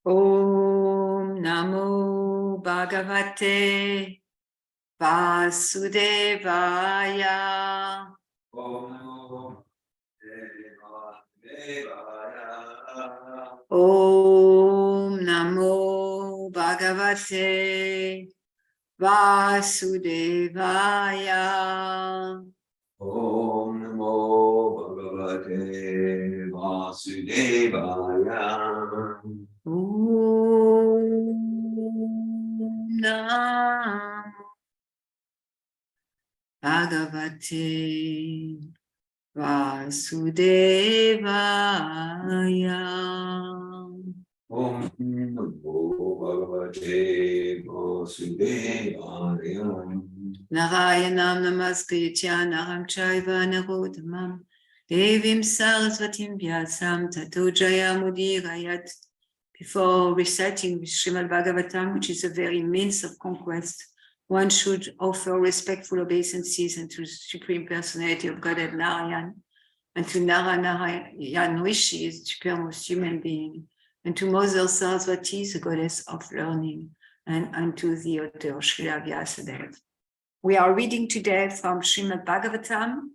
Om Namo Bhagavate Vasudevaya. Om Namo Devaya. Om Namo Bhagavate Vasudevaya. Om Namo Bhagavate Vasudevaya. Om Namo Bhagavate Vasudevaya. Om Namo Bhagavate Vasudevaya. Narayanam namaskritya naram chaiva narodamam devim sarasvatim vyasam tato jayamudirayat. Before reciting Srimad Bhagavatam, which is a very means of conquest, one should offer respectful obeisances and to the Supreme Personality of Godhead Narayan, and to Narayan Rishi, the supremest human being, and to Mother Saraswati, the goddess of learning, and unto the author Srila Vyasadeva. We are reading today from Srimad Bhagavatam,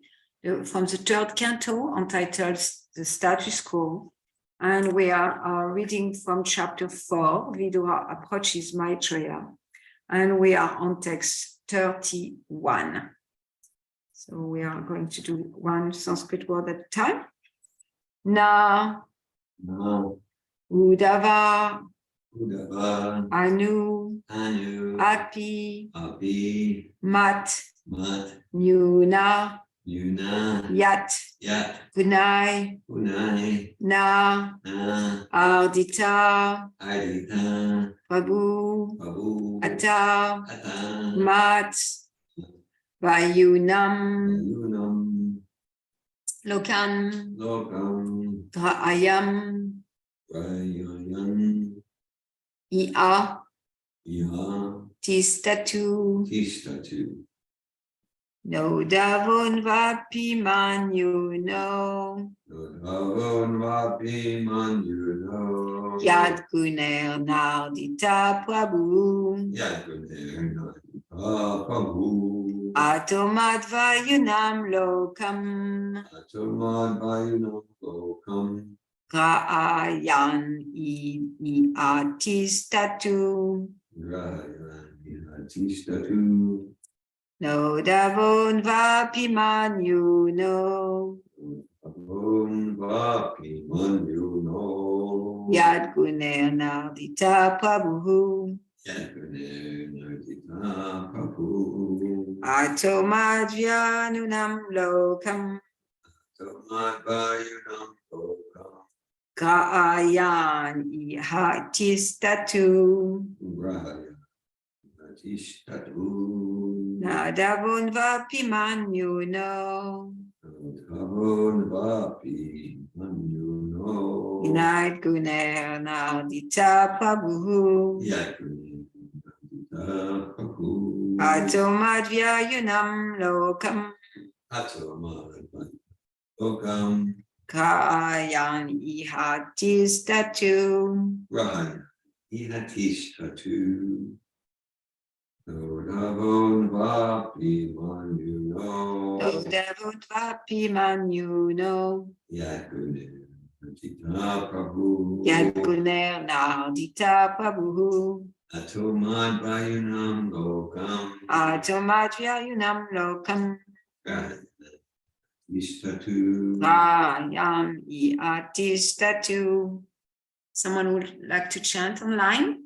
from the third canto, entitled The Status Quo, and we are reading from chapter 4, Vidura approaches Maitreya, and we are on text 31. So we are going to do one Sanskrit word at a time. Na, Udava, Anu, Api, Mat, Nyuna, Yat, Gunai, Na, Ardita, Prabhu, Ata, Mat, Vayunam, Lokan, Gra'ayam, Ia, Tistatu, No Davon Vapi Manyuno, Yad Guner Nardita Prabhu, Atomat Vayunam Lokam, Gra'ayan Iatistatu, No Davon Vapi Manyuno, Yad Guner Nardita Prabhu, Atomat Vyanunam Lokam, Gra'ayan Ihatistatu, Nadavon Vapi Manyuno, Inayat Guner Nardita Prabhu, Atomat Vyayunam Lokam, Gra'ayan Ihatistatu, Dodavon Vapi Manyuno, Yad Guner Nardita Prabhu, Atomat Vayunam Lokam, Istatu. Gra'ayan Ihatistatu. Someone would like to chant online?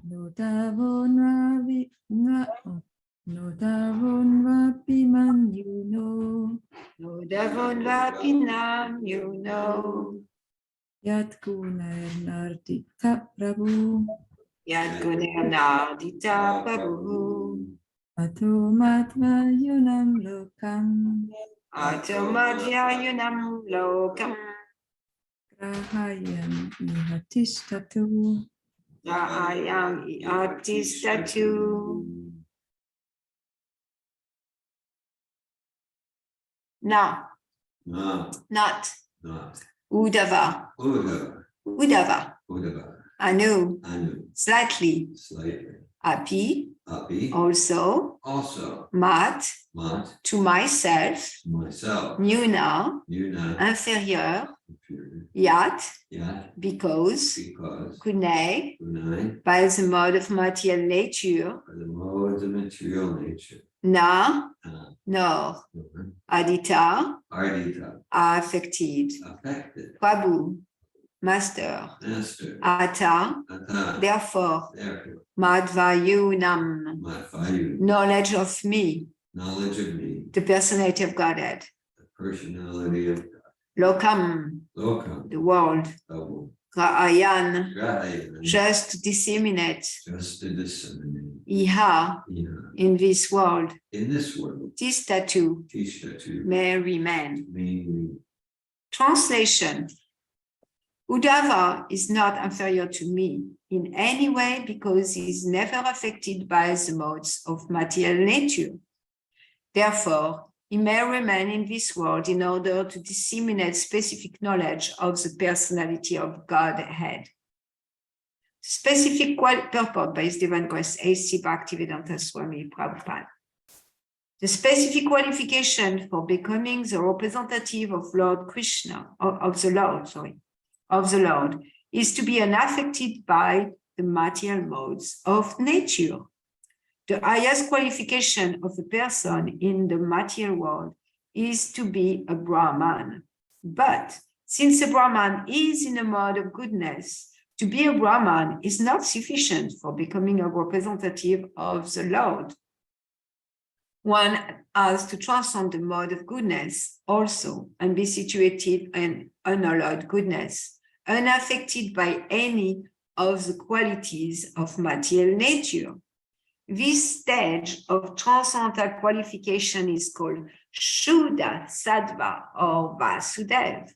Notavon Vapi Manyuno, Nodavon Vapinam, Yat Guner Nardita Prabhu, Yad Guner Nardita Prabhu, Atomat Vayunam Lokam, Atomat Vyayunam Lokam, Gra'ayan Ihatistatu, Gra'ayan Ihatistatu. Now, Not. not, Not. udava, Udava. udava, Udava. anu, Anu. slightly, Slightly. api, Api. also, Also. mat, Mat. to myself, Myself. nyuna, Yuna. inférieur, Inferior. yat, Yat. because, Because. kunai, Unai. by the mode of material nature, Are the modes of material nature. na, Nor. nor, adita, Ardita. are affected, Affected. Prabhu, master, Master. ata, Ata. therefore, Therefore. madvayunam, Matvayu. knowledge of me, Knowledge of me. the personality of Godhead, The personality of God. lokam, Lokam. the world, Double. ra'ayan, Grahayana. just to disseminate, Just to disseminate. iha, Yeah. in this world, In this world. tistatu, Tishta to may remain. mainly. Translation. Udava is not inferior to me in any way because he is never affected by the modes of material nature. Therefore, he may remain in this world in order to disseminate specific knowledge of the personality of Godhead. Specific purport by His Divine Grace A.C. Bhaktivedanta Swami Prabhupada. The specific qualification for becoming the representative of Lord Krishna, of the Lord, is to be unaffected by the material modes of nature. The highest qualification of a person in the material world is to be a Brahman. But since a Brahman is in a mode of goodness, to be a Brahman is not sufficient for becoming a representative of the Lord. One has to transcend the mode of goodness also and be situated in unalloyed goodness, unaffected by any of the qualities of material nature. This stage of transcendental qualification is called Shuddha Sattva or Vasudev.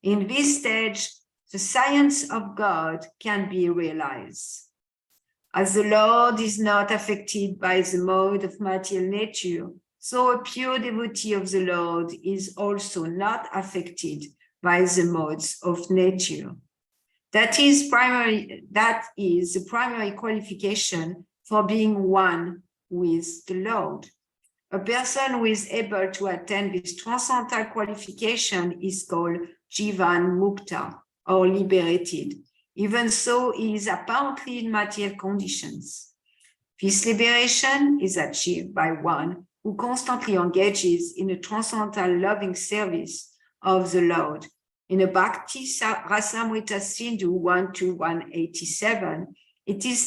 In this stage, the science of God can be realized. As the Lord is not affected by the mode of material nature, so a pure devotee of the Lord is also not affected by the modes of nature. That is the primary qualification for being one with the Lord. A person who is able to attain this transcendental qualification is called Jivan Mukta, or liberated. Even so, he is apparently in material conditions. This liberation is achieved by one who constantly engages in a transcendental loving service of the Lord. In a Bhakti Rasamrita Sindhu 1-187, it is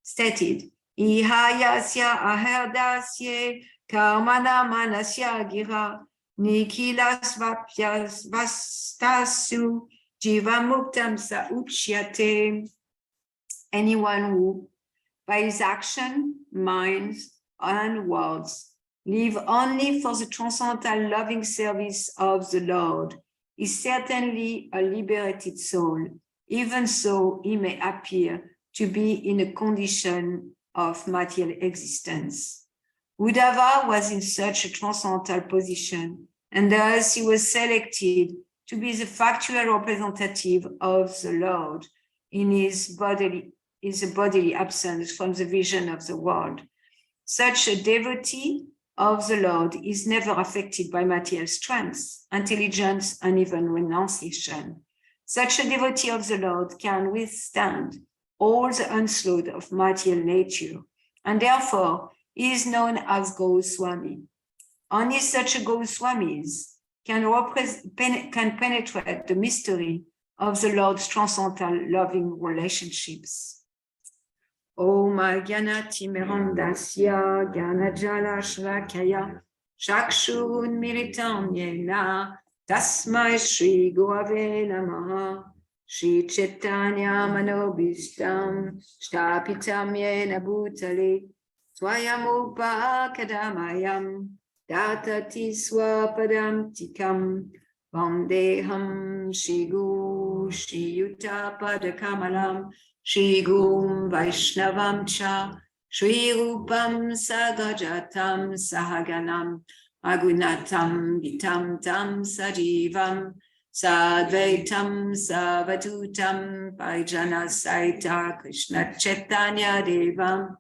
stated, Ihayasya aherdasye karmana manasya gira nikilas vapyas vastasu jivamuktam sa uchyate. Anyone who, by his action, minds, and words, live only for the transcendental loving service of the Lord, is certainly a liberated soul. Even so, he may appear to be in a condition of material existence. Uddhava was in such a transcendental position, and thus he was selected to be the factual representative of the Lord in his bodily absence from the vision of the world. Such a devotee of the Lord is never affected by material strength, intelligence, and even renunciation. Such a devotee of the Lord can withstand all the onslaught of material nature, and therefore is known as Goswami. Only such Goswamis can penetrate the mystery of the Lord's transcendental loving relationships. Om Gyanati Merandasya Gyanajala Shrakaya Chakshurun Militam Yena Tasmai Shri Gurave Namaha Shri Chaitanya Manobishtam Shtapitam Yena Bhutale Swayam Kadamayam Datati Swapadam Tikam Vandeham Shri Gu Shri Yuta Padakamalam Shri Gum Vaishnavam Cha Shri Rupam Sagajatam Sahaganam Agunatam Vitam Tam Sajivam Sadvaitam Savatutam Parijana Saita Krishna Chaitanya Devam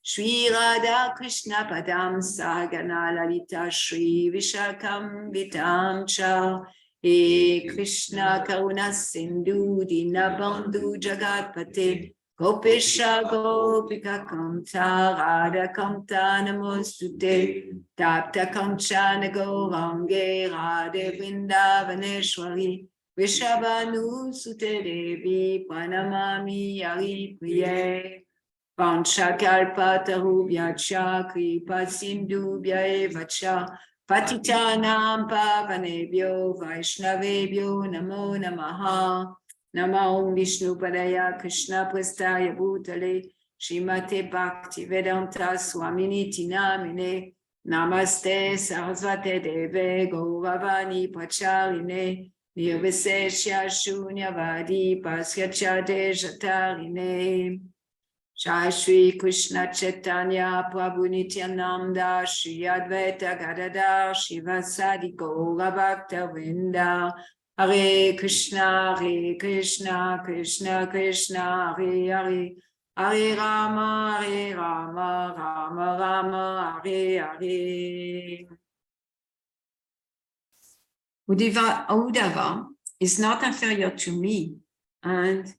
Shri Radha Krishna Padam Sagana Lalita Shri Vishakam Vitam Cha He Krishna Karuna Sindhu Dinabandhu Jagatpate Gopesha Gopika Kamta Radha Kamta Namostute Tapta Kamchana Gaurange Radhe Vrindavaneshwari Vishabhanu Sute Devi Pranamami Hari Priye Panchakalpatarubhyacha Kripa Sindhubhya Evacha Patitanam Pavanebhyo Vaishnavebhyo Namo Namaha Namo Vishnu Padaya Krishna Prastaya Bhutale Srimate Bhakti Vedanta Swamini Tinamine Namaste Sarasvate Deve Gauravani Pracharine Nirvisesha Shunyavadi Pasyachate Jatarine Jai Shri Krishna Chaitanya Prabhu Nityananda Shri Advaita Gadadhar Shivasadi Gaura Bhakta Vrinda Hare Krishna Krishna Krishna Hare Hare Hare Rama Rama Rama Hare Hare. Uddhava is not inferior to me and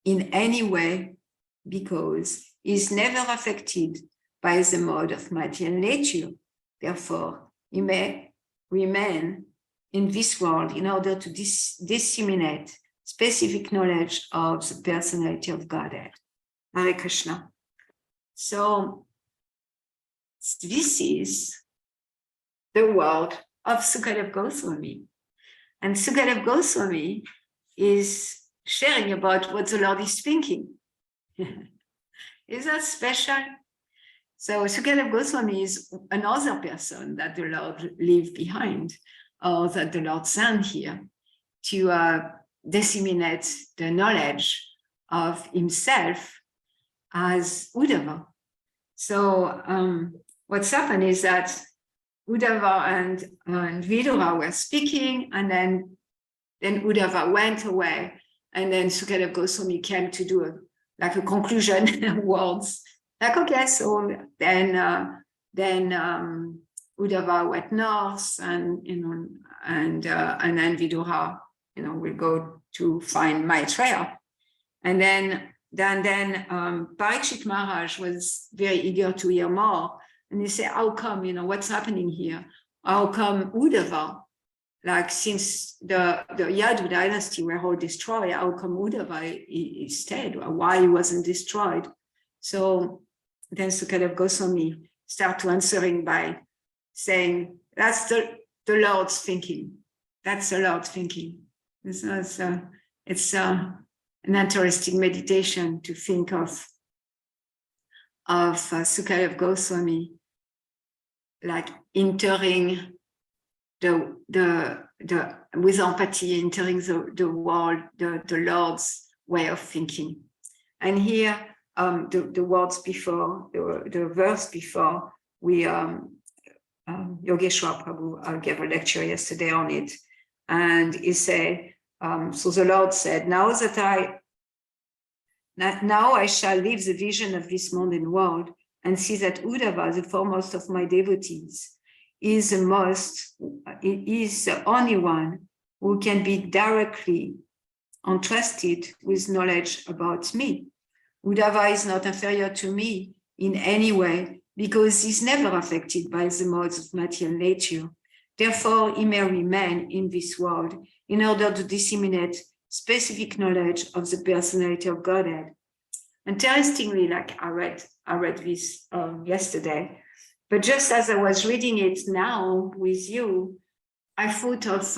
in any way because he is never affected by the mode of material nature. Therefore, he may remain in this world in order to disseminate specific knowledge of the personality of Godhead. Hare Krishna. So, this is the word of Sukadev Goswami. And Sukadev Goswami is sharing about what the Lord is thinking. Is that special? So Sukadev Goswami is another person that the Lord left behind, or that the Lord sent here to disseminate the knowledge of himself as Uddhava. So what's happened is that Uddhava and Vidura were speaking, and then Uddhava went away. And then Sukadev Goswami came to do a conclusion words. Like, okay, so then Uddhava went north, and then Vidura, will go to find Maitreya. And then Parikshit Maharaj was very eager to hear more. And he said, how come, what's happening here? How come Uddhava, like since the Yadu dynasty were all destroyed, how come Uddhava is dead? Why he wasn't destroyed? So then Sukadev Goswami started answering by saying, that's the Lord's thinking. That's the Lord's thinking. It's an interesting meditation to think of Sukadev Goswami like entering the with empathy, entering the world, the Lord's way of thinking. And here, the words before, the verse before, Yogeshwar Prabhu gave a lecture yesterday on it, and he said, so the Lord said, now I shall leave the vision of this mundane world and see that Uddhava, the foremost of my devotees, is the only one who can be directly entrusted with knowledge about me. Uddhava is not inferior to me in any way because he's never affected by the modes of material nature. Therefore, he may remain in this world in order to disseminate specific knowledge of the personality of Godhead. Interestingly, like I read this yesterday, but just as I was reading it now with you, I thought of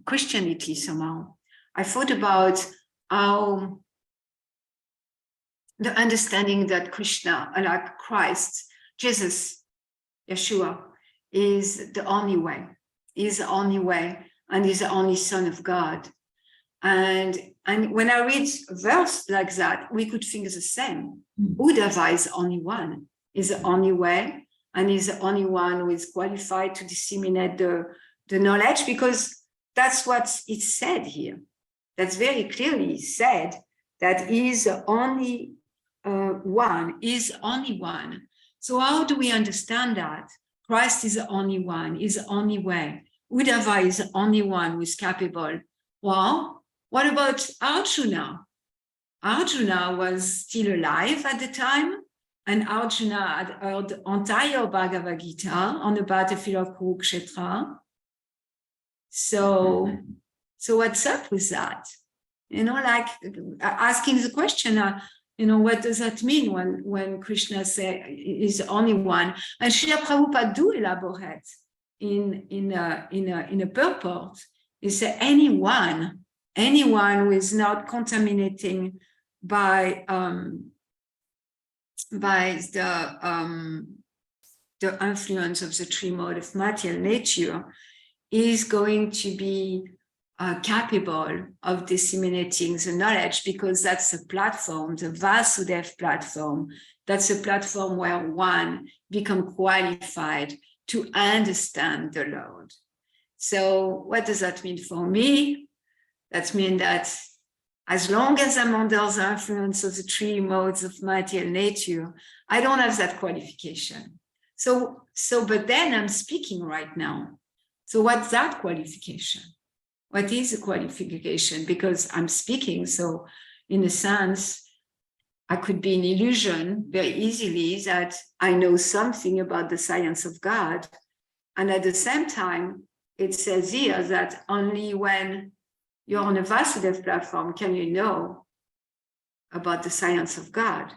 Christianity somehow. I thought about how the understanding that Krishna, like Christ, Jesus, Yeshua, is the only way, is the only way, and is the only Son of God. And when I read a verse like that, we could think the same. Uddhava is the only one, is the only way, and is the only one who is qualified to disseminate the knowledge, because that's what it's said here. That's very clearly said, that he is the only one, is only one. So how do we understand that? Christ is the only one, is the only way. Uddhava is the only one who is capable. Well, what about Arjuna? Arjuna was still alive at the time, and Arjuna had heard the entire Bhagavad Gita on the battlefield of Kurukshetra. So what's up with that? Like asking the question, what does that mean when Krishna says is the only one? And Srila Prabhupada do elaborate in a purport. He said anyone who is not contaminating by the influence of the three modes of material nature is going to be capable of disseminating the knowledge, because that's the platform, the Vasudev platform. That's a platform where one becomes qualified to understand the Lord. So what does that mean for me? That means that as long as I'm under the influence of the three modes of material nature, I don't have that qualification. But then I'm speaking right now. So what's that qualification? What is the qualification? Because I'm speaking, so in a sense, I could be in illusion very easily that I know something about the science of God. And at the same time, it says here that only when you're on a Vasudev platform can you know about the science of God.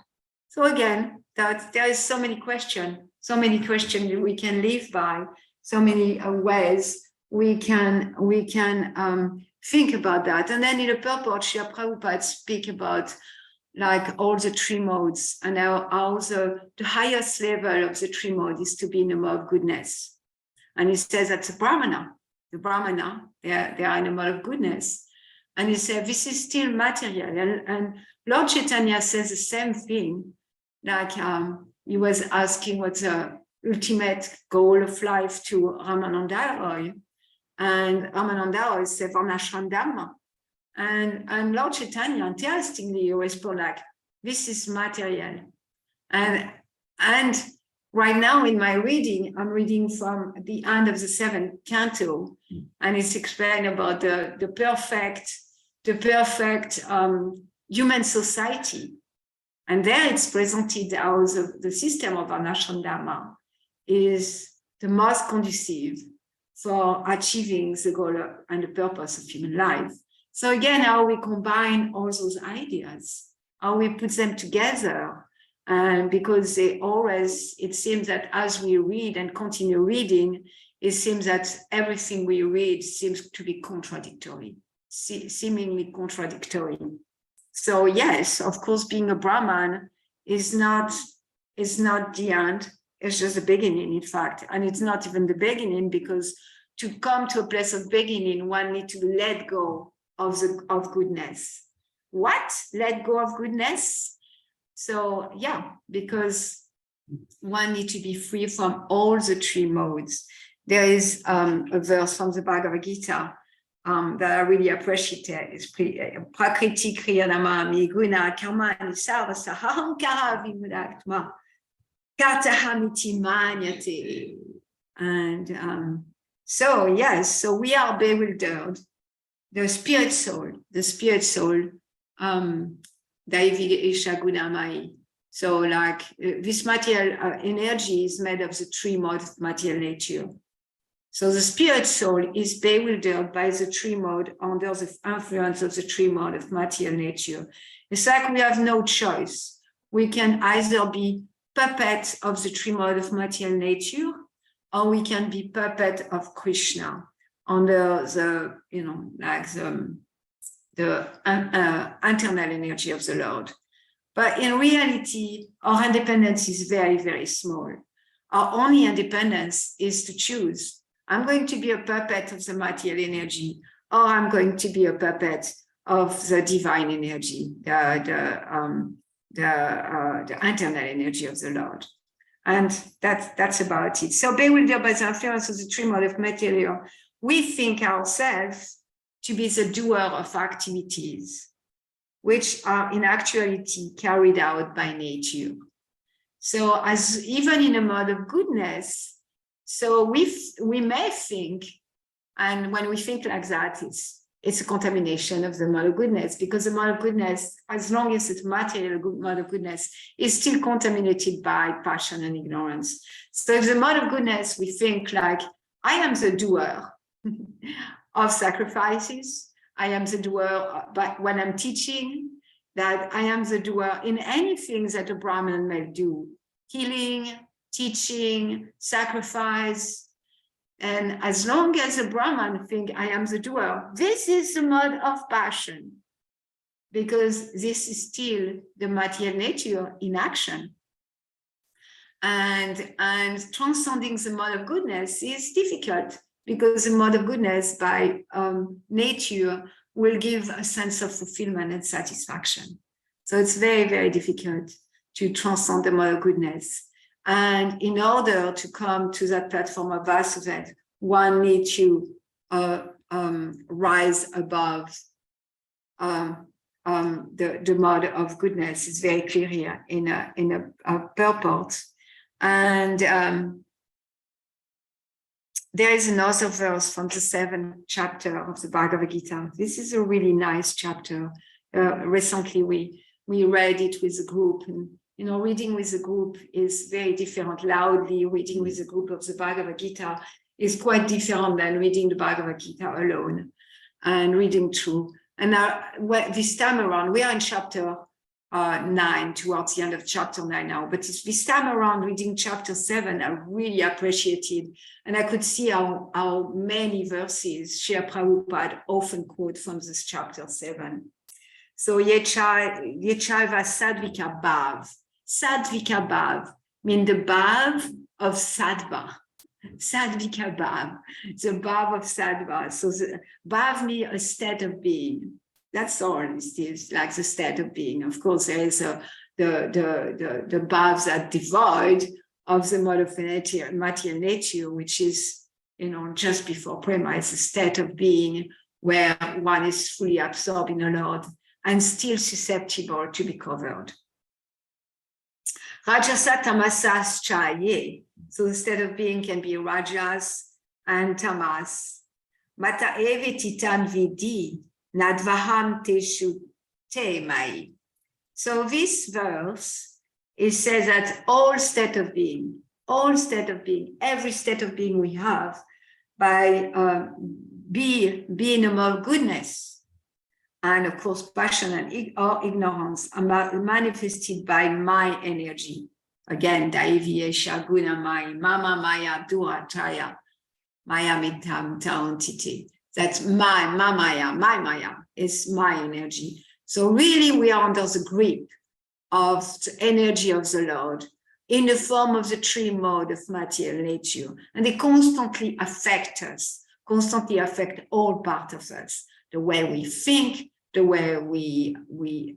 So again, there is so many questions we can live by, so many ways we can think about that. And then in the purport, Srila Prabhupada speak about like all the three modes, and how the highest level of the three modes is to be in the mode of goodness. And he says that's the Brahmana, they are in a mode of goodness. And he said, this is still material. And Lord Chaitanya says the same thing, like he was asking what's the ultimate goal of life to Ramananda Roy. And Ramananda Roy said, Varnashram Dharma. And Lord Chaitanya, interestingly, respond like, this is material. And right now in my reading, I'm reading from the end of the 7th canto, and it's explained about the perfect human society. And there it's presented how the system of Varnashram Dharma is the most conducive for achieving the goal and the purpose of human life. So again, how we combine all those ideas, how we put them together, and because it seems that as we read and continue reading, it seems that everything we read seems to be contradictory, seemingly contradictory. So yes, of course, being a Brahman is not the end. It's just the beginning, in fact. And it's not even the beginning, because to come to a place of beginning, one needs to let go of goodness. What? Let go of goodness? So yeah, because one needs to be free from all the three modes. There is a verse from the Bhagavad Gita that I really appreciate. It's Prakriti Kriyanamami Guna Karmani Sarvasa Hahankara Vimudaktma Katahamiti Manyate. And so we are bewildered. The spirit soul, Daivig Isha Gunamai. So like this material energy is made of the three modes of material nature. So the spirit soul is bewildered by the three mode under the influence of the three mode of material nature. It's like we have no choice. We can either be puppet of the three mode of material nature, or we can be puppet of Krishna under the internal energy of the Lord. But in reality, our independence is very, very small. Our only independence is to choose. I'm going to be a puppet of the material energy, or I'm going to be a puppet of the divine energy, the internal energy of the Lord. And that's about it. So bewildered by the influence of the three mode of material, we think ourselves to be the doer of activities, which are in actuality carried out by nature. So as even in a mode of goodness, so we may think, and when we think like that, it's a contamination of the mode of goodness, because the mode of goodness, as long as it's material mode of goodness, is still contaminated by passion and ignorance. So if the mode of goodness, we think like, I am the doer of sacrifices, I am the doer, but when I'm teaching, that I am the doer in anything that a Brahmin may do, healing, teaching, sacrifice. And as long as a Brahman think I am the doer, this is the mode of passion, because this is still the material nature in action. And transcending the mode of goodness is difficult, because the mode of goodness by nature will give a sense of fulfillment and satisfaction. So it's very, very difficult to transcend the mode of goodness. And in order to come to that platform of Vasudev, one needs to rise above the mode of goodness. It's very clear here in a purport. And there is another verse from the 7th chapter of the Bhagavad Gita. This is a really nice chapter. Recently, we read it with a group. And, reading with a group is very different. Loudly reading with a group of the Bhagavad Gita is quite different than reading the Bhagavad Gita alone and reading through. And this time around, we are in chapter 9, towards the end of chapter 9 now, but this time around reading chapter 7, I really appreciated, and I could see how many verses Srila Prabhupada often quote from this chapter 7. So Yechaiva Sadvika Bhav. Sadvika Bhav means the Bhav of Sadva. Sadvika Bhav, the Bhav of Sadva. So the Bhav means a state of being. That's all it is, like the state of being. Of course, there is the bhavs that devoid of the mode of material nature, which is, just before prema. It's a state of being where one is fully absorbed in the Lord and still susceptible to be covered. Rajasa tamasas chaye. So the state of being can be rajas and tamas. Mata eve titan vidi. Nadvaham teshu te mai. So this verse, it says that all state of being, every state of being we have, by being a mode of goodness, and of course passion or ignorance are manifested by my energy. Again, Daivi Esha Guna Mai, Mama Maya Dura Chaya, Maya Mitam Taontiti. That's my Maya is my energy. So really we are under the grip of the energy of the Lord in the form of the three modes of material nature. And they constantly affect us, constantly affect all parts of us. The way we think, the way we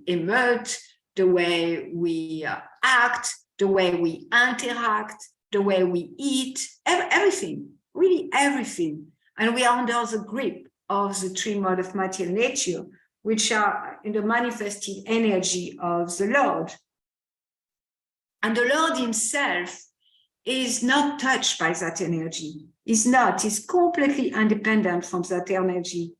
emote, the way we act, the way we interact, the way we eat, everything, really everything. And we are under the grip of the three modes of material nature, which are in the manifested energy of the Lord. And the Lord himself is not touched by that energy. He's completely independent from that energy,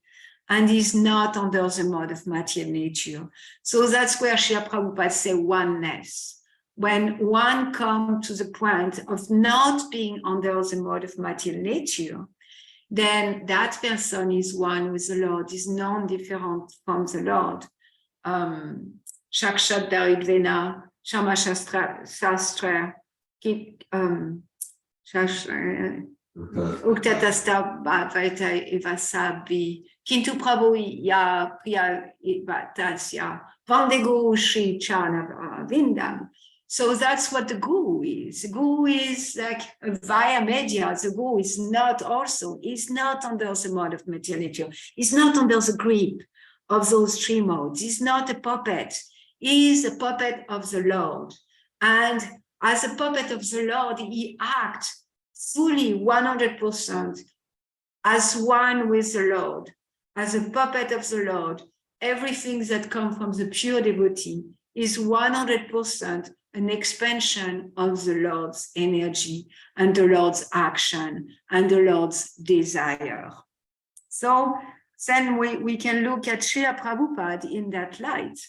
and is not under the mode of material nature. So that's where Srila Prabhupada says oneness. When one comes to the point of not being under the mode of material nature, then that person is one with the Lord, is non-different from the Lord. Shakshat Daridvena, Shama Shastra, Uktatasta Bhavaita Evasabi, Kintu Prabhu Ya Priya Vatasya, Vandego Shri Chana Vindam. So that's what the guru is. The guru is like via media. The guru is not under the mode of material nature. He's not under the grip of those three modes. He's not a puppet. He is a puppet of the Lord. And as a puppet of the Lord, he acts fully 100% as one with the Lord, as a puppet of the Lord. Everything that comes from the pure devotee is 100% an expansion of the Lord's energy and the Lord's action and the Lord's desire. So then we can look at Srila Prabhupada in that light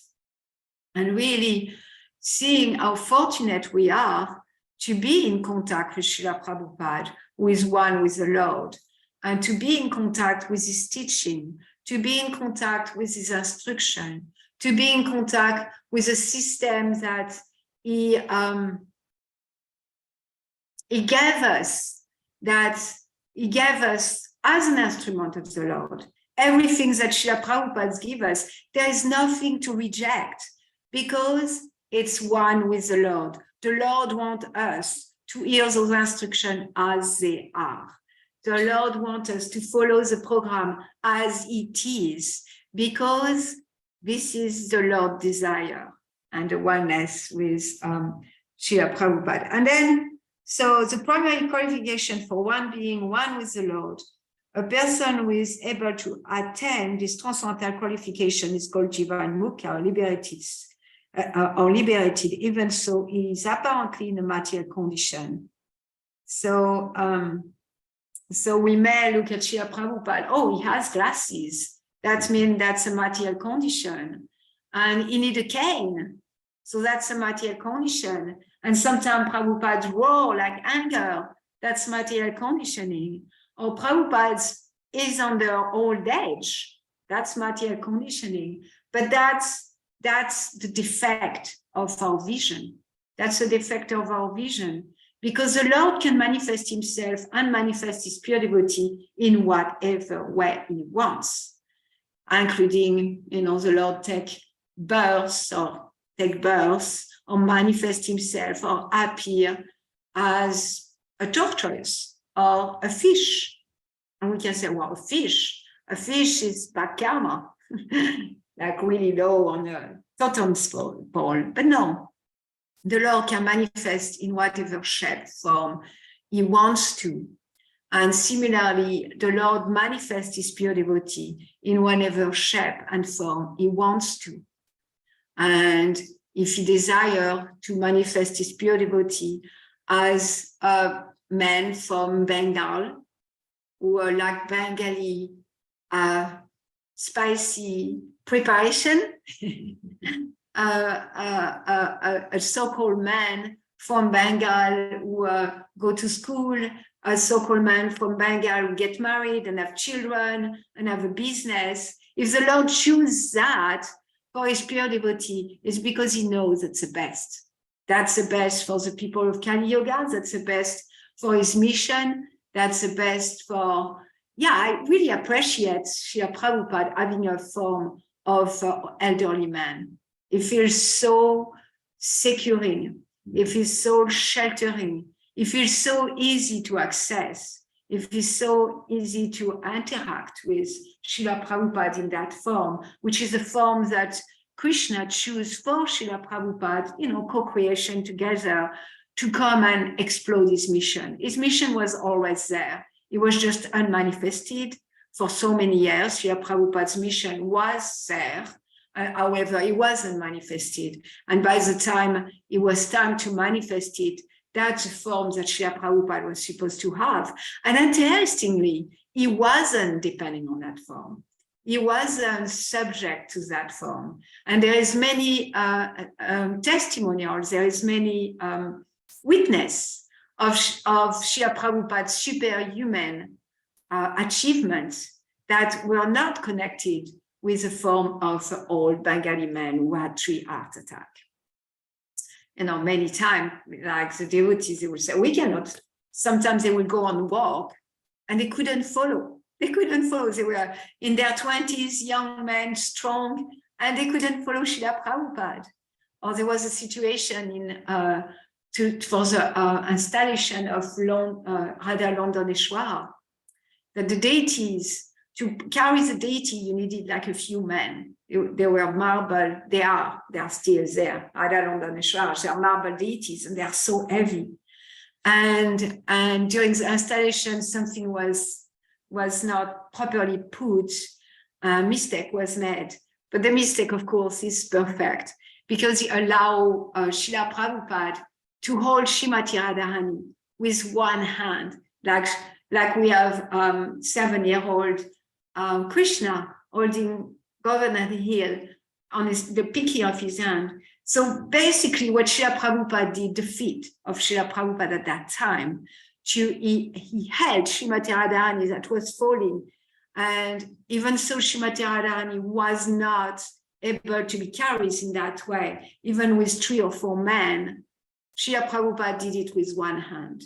and really seeing how fortunate we are to be in contact with Srila Prabhupada, who is one with the Lord, and to be in contact with his teaching, to be in contact with his instruction, to be in contact with a system that he gave us, as an instrument of the Lord. Everything that Srila Prabhupada gives us, there is nothing to reject because it's one with the Lord. The Lord wants us to hear those instructions as they are. The Lord wants us to follow the program as it is, because this is the Lord's desire and the oneness with Srila Prabhupada. And then, so the primary qualification for one being one with the Lord, a person who is able to attain this transcendental qualification is called Jivan Mukha, or liberated, even so he is apparently in a material condition. So, so we may look at Srila Prabhupada, oh, he has glasses. That means that's a material condition. And he needs a cane. So that's a material condition. And sometimes Prabhupada roar like anger. That's material conditioning. Or Prabhupada is under old age. That's material conditioning. But that's the defect of our vision. That's the defect of our vision. Because the Lord can manifest himself and manifest his pure devotee in whatever way he wants, including, the Lord take birth or manifest himself or appear as a tortoise or a fish. And we can say, well, a fish is bad karma, like really low on the totem pole. But no, the Lord can manifest in whatever shape, form he wants to. And similarly, the Lord manifests his pure devotee in whatever shape and form he wants to. And if he desires to manifest his pure devotee as a man from Bengal, who are like Bengali spicy preparation, a so-called man from Bengal who go to school, a so-called man from Bengal who get married and have children and have a business. If the Lord chooses that for his pure devotee, it's because he knows it's the best. That's the best for the people of Kali Yoga. That's the best for his mission. That's the best for, I really appreciate Srila Prabhupada having a form of elderly man. It feels so securing. It feels so sheltering. It feels so easy to access. It feels so easy to interact with Srila Prabhupada in that form, which is a form that Krishna chose for Srila Prabhupada, co-creation together to come and explode his mission. His mission was always there. It was just unmanifested for so many years. Srila Prabhupada's mission was there. However, it wasn't manifested. And by the time it was time to manifest it, that's the form that Srila Prabhupada was supposed to have. And interestingly, he wasn't depending on that form. He wasn't subject to that form. And there is many testimonials, there is many witness of Srila Prabhupada's superhuman achievements that were not connected with the form of an old Bengali man who had 3 heart attacks. Many times, like the devotees, they would say, we cannot. Sometimes they would go on walk and they couldn't follow. They were in their 20s, young men, strong, and they couldn't follow Srila Prabhupada. Or there was a situation for the installation of Radha Londoneshwara, that the deities, to carry the deity, you needed like a few men. They were marble, they are still there. They are marble deities and they are so heavy. And during the installation, something was not properly put, a mistake was made. But the mistake, of course, is perfect because it allows Srila Prabhupada to hold Srimati Radharani with one hand, like we have 7-year-old Krishna holding Govardhan Hill on the pinky of his hand. So basically what Srila Prabhupada did, the feat of Srila Prabhupada at that time, he held Srimati Radharani that was falling. And even so, Srimati Radharani was not able to be carried in that way, even with 3 or 4 men. Srila Prabhupada did it with one hand.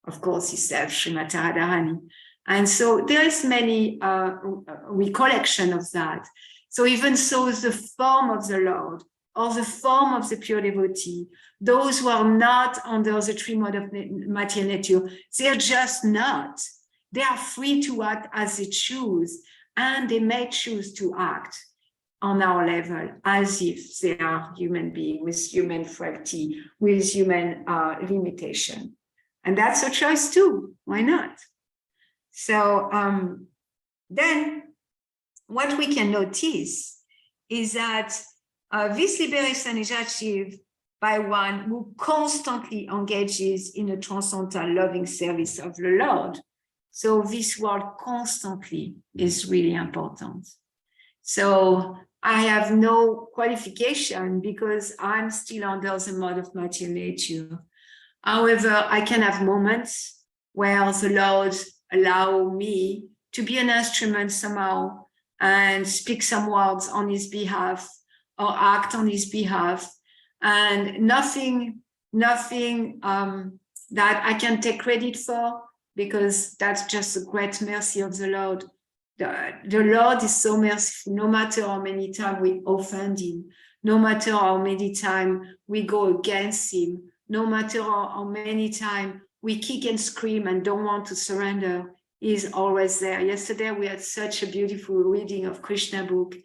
Of course, he served Srimati Radharani. And so there is many recollection of that. So even so, the form of the Lord or the form of the pure devotee, those who are not under the 3 modes of material nature, they're just not. They are free to act as they choose, and they may choose to act on our level as if they are human beings with human frailty, with human limitation. And that's a choice too. Why not? So then what we can notice is that this liberation is achieved by one who constantly engages in a transcendental loving service of the Lord. So this word constantly is really important. So I have no qualification because I'm still under the mode of material nature. However, I can have moments where the Lord allow me to be an instrument somehow and speak some words on his behalf or act on his behalf, and nothing that I can take credit for, because that's just a great mercy of the Lord. The Lord is so merciful, no matter how many times we offend him, no matter how many times we go against him, no matter how many times we kick and scream and don't want to surrender, he's always there. Yesterday, we had such a beautiful reading of Krishna book.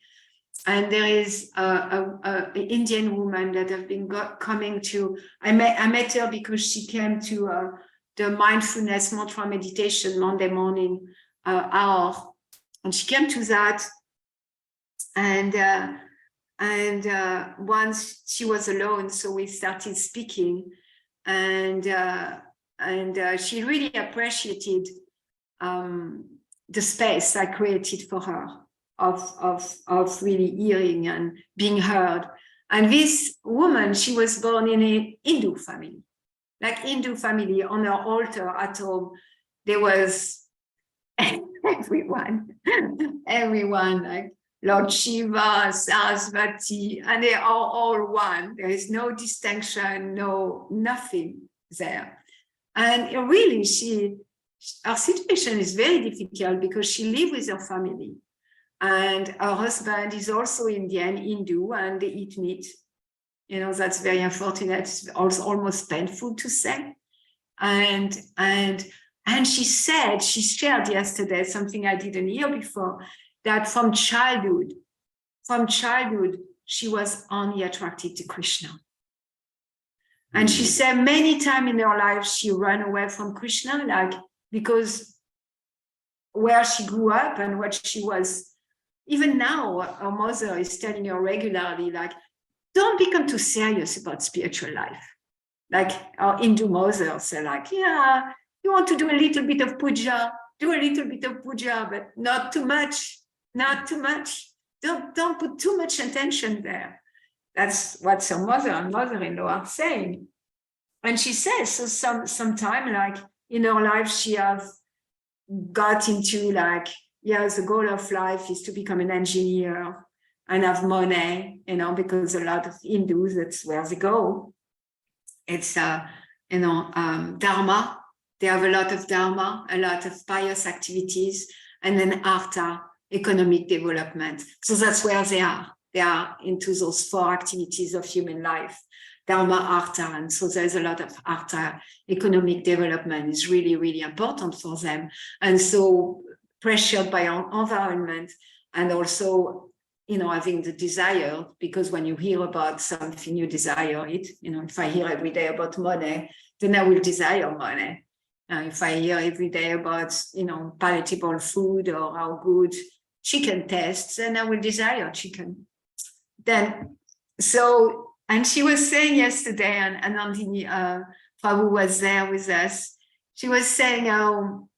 And there is an Indian woman that I've been coming to. I met her because she came to the mindfulness mantra meditation Monday morning hour. And she came to that. And once she was alone, so we started speaking. And she really appreciated the space I created for her of really hearing and being heard. And this woman, she was born in a Hindu family, like Hindu family. On her altar at home, there was everyone, like Lord Shiva, Sarasvati, and they are all one. There is no distinction, nothing there. And really, her situation is very difficult because she lives with her family. And her husband is also Indian, Hindu, and they eat meat. You know, that's very unfortunate. It's also almost painful to say. And she said, she shared yesterday something I didn't hear before, that from childhood, she was only attracted to Krishna. And she said many times in her life, she ran away from Krishna, like, because where she grew up and what she was. Even now, her mother is telling her regularly, like, don't become too serious about spiritual life. Like our Hindu mothers say, like, yeah, you want to do a little bit of puja, but not too much, not too much. Don't put too much attention there. That's what some mother and mother-in-law are saying. And she says, so sometime, like in her life, she has got into like, yeah, the goal of life is to become an engineer and have money, you know, because a lot of Hindus, that's where they go. It's, Dharma. They have a lot of Dharma, a lot of pious activities, and then Artha, economic development. So that's where they are. They are into those 4 activities of human life, Dharma, Artha. And so there's a lot of Artha. Economic development is really, really important for them. And so pressured by our environment and also having the desire, because when you hear about something, you desire it. If I hear every day about money, then I will desire money. If I hear every day about, palatable food or how good chicken tastes, then I will desire chicken. And she was saying yesterday, and Malini Prabhu was there with us, she was saying how,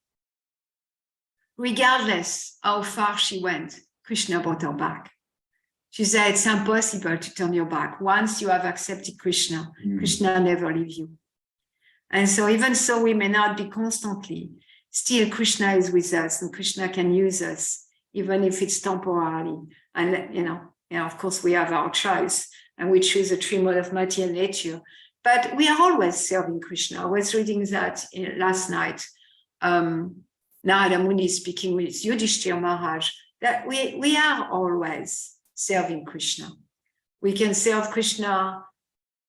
regardless how far she went, Krishna brought her back. She said, it's impossible to turn your back. Once you have accepted Krishna, Krishna never leaves you. And so even so we may not be constantly, still Krishna is with us, and Krishna can use us, even if it's temporarily. And, of course, we have our choice, and we choose a tree mode of material nature. But we are always serving Krishna. I was reading that last night, Narada Muni speaking with Yudhishthira Maharaj, that we are always serving Krishna. We can serve Krishna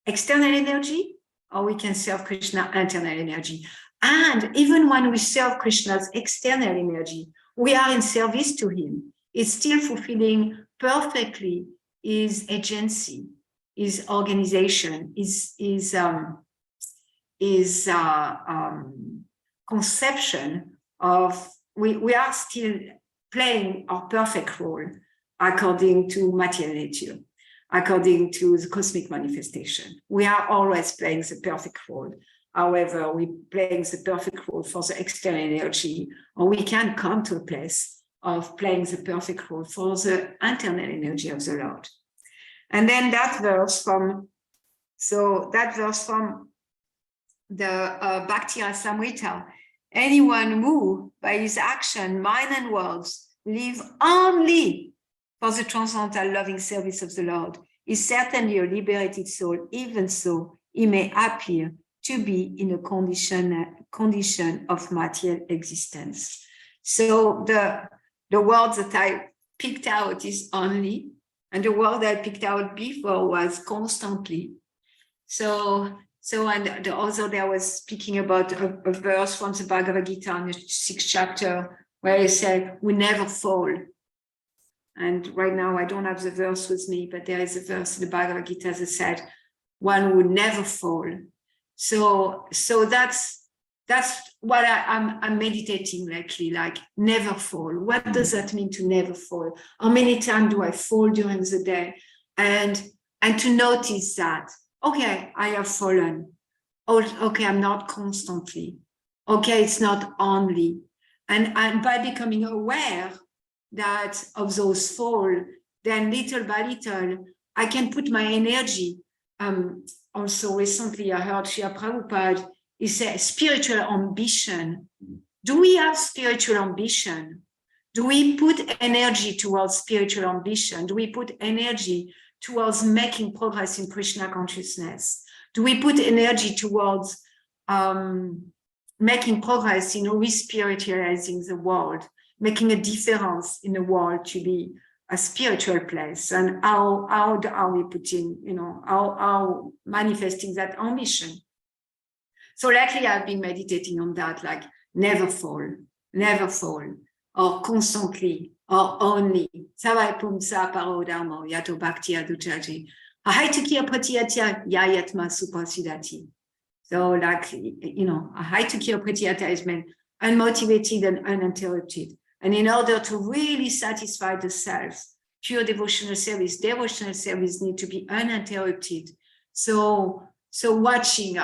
external energy, or we can serve Krishna internal energy. And even when we serve Krishna's external energy, we are in service to him. It's still fulfilling perfectly his agency, his organization, his conception of, we are still playing our perfect role according to material nature, according to the cosmic manifestation. We are always playing the perfect role. However, we're playing the perfect role for the external energy, or we can come to a place of playing the perfect role for the internal energy of the Lord. And then that verse from the Bhakti Rasamrita, anyone moved by his action, mind and words, live only for the transcendental loving service of the Lord, is certainly a liberated soul. Even so, he may appear to be in a condition of material existence. So the word that I picked out is only, and the word that I picked out before was constantly. So and the other day I was speaking about a verse from the Bhagavad Gita in the 6th chapter, where he said, we never fall. And right now I don't have the verse with me, but there is a verse in the Bhagavad Gita that said, one would never fall. So that's what I'm meditating lately, like never fall. What does that mean to never fall? How many times do I fall during the day? And to notice that, okay, I have fallen. Oh, okay, I'm not constantly. Okay, it's not only. And by becoming aware that of those fall, then little by little, I can put my energy. Also recently I heard Srila Prabhupada, he said spiritual ambition. Do we have spiritual ambition? Do we put energy towards spiritual ambition? Do we put energy towards making progress in Krishna consciousness? Do we put energy towards making progress in re-spiritualizing the world, making a difference in the world to be a spiritual place? And how are we putting, how manifesting that ambition? So lately I've been meditating on that, like never fall, or constantly, or only. Savai pumsa parodamo yato bhakti aduchaji. Ahaitukia pratiyatya yayatma supasidati. So like, ahaitukia pratiyatya is meant unmotivated and uninterrupted. And in order to really satisfy the self, pure devotional service need to be uninterrupted. So watching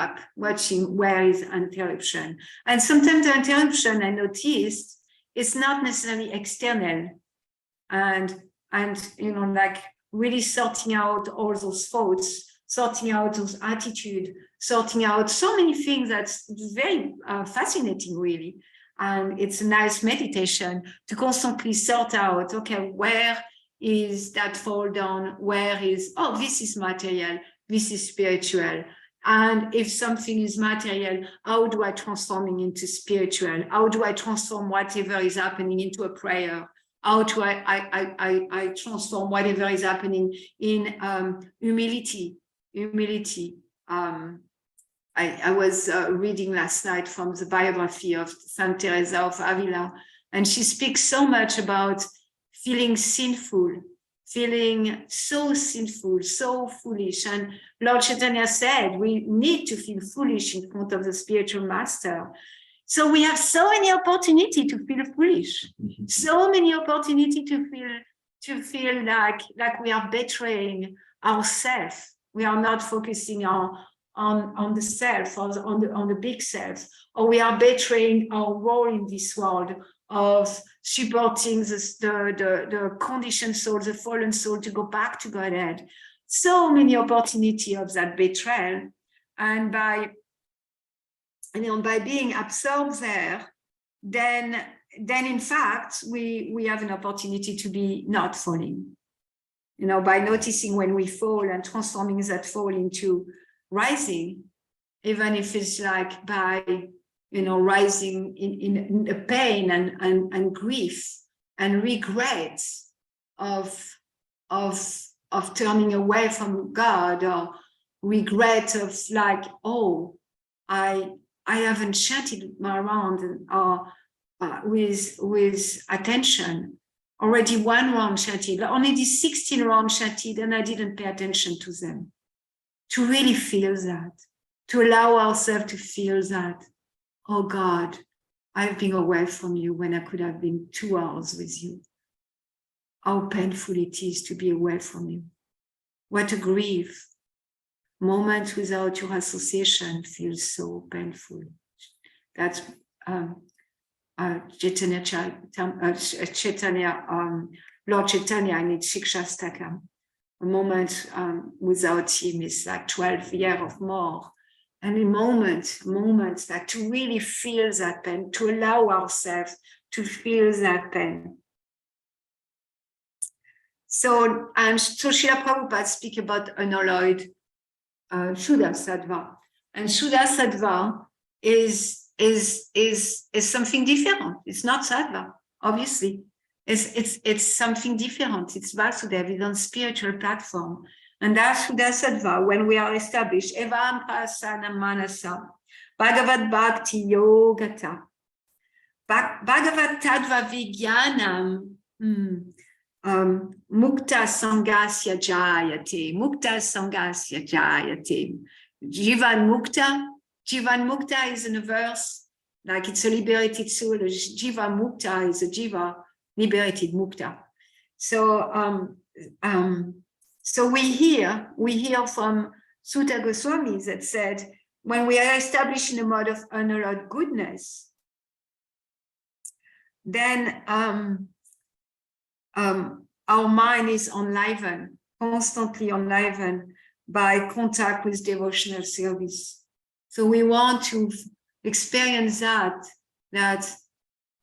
where is interruption. And sometimes the interruption, I noticed, is not necessarily external. And like really sorting out all those thoughts, sorting out those attitudes, sorting out so many things. That's very fascinating, really. And it's a nice meditation to constantly sort out, okay, where is that fall down? Where is, oh, this is material, this is spiritual. And if something is material, how do I transform it into spiritual? How do I transform whatever is happening into a prayer? How do I transform whatever is happening in humility? I was reading last night from the biography of Saint Teresa of Avila, and she speaks so much about feeling sinful, feeling so sinful, so foolish. And Lord Chaitanya said, we need to feel foolish in front of the spiritual master. So we have so many opportunities to feel foolish, so many opportunities to feel like we are betraying ourselves. We are not focusing on the self, or on the big self, or we are betraying our role in this world of supporting the conditioned soul, the fallen soul, to go back to Godhead. So many opportunities of that betrayal, and by being absorbed there, then in fact we have an opportunity to be not falling. By noticing when we fall and transforming that fall into rising, even if it's like by rising in a pain and grief and regret of turning away from God, or regret of like, oh, I haven't chanted my round with attention. Already one round chanted, only the 16 rounds chanted, and I didn't pay attention to them. To really feel that, to allow ourselves to feel that, oh God, I've been away from you when I could have been 2 hours with you. How painful it is to be away from you. What a grief. Moments without your association feels so painful. That's Lord Chaitanya in its Shikshastakam. A moment without him is like 12 years or more. And a moment that to really feel that pain, to allow ourselves to feel that pain. So Srila Prabhupada speak about unalloyed Shuddha Sattva. And Shuddha Sattva is something different. It's not Sattva, obviously. It's something different. It's Vasudev, it's on spiritual platform. And that's Shuddha Sattva, when we are established, Evam Prasana Manasa, Bhagavad Bhakti Yogata, Bhagavad Tattva Vijnanam, Mukta Sangasya Jayate, Mukta Sangasya Jayate. Jivan Mukta is in a verse, like it's a liberated soul. Jiva Mukta is a Jiva liberated Mukta. So we hear from Sutta Goswami that said, when we are established in a mode of unallowed goodness, then our mind is enlivened, constantly enlivened by contact with devotional service. So we want to experience that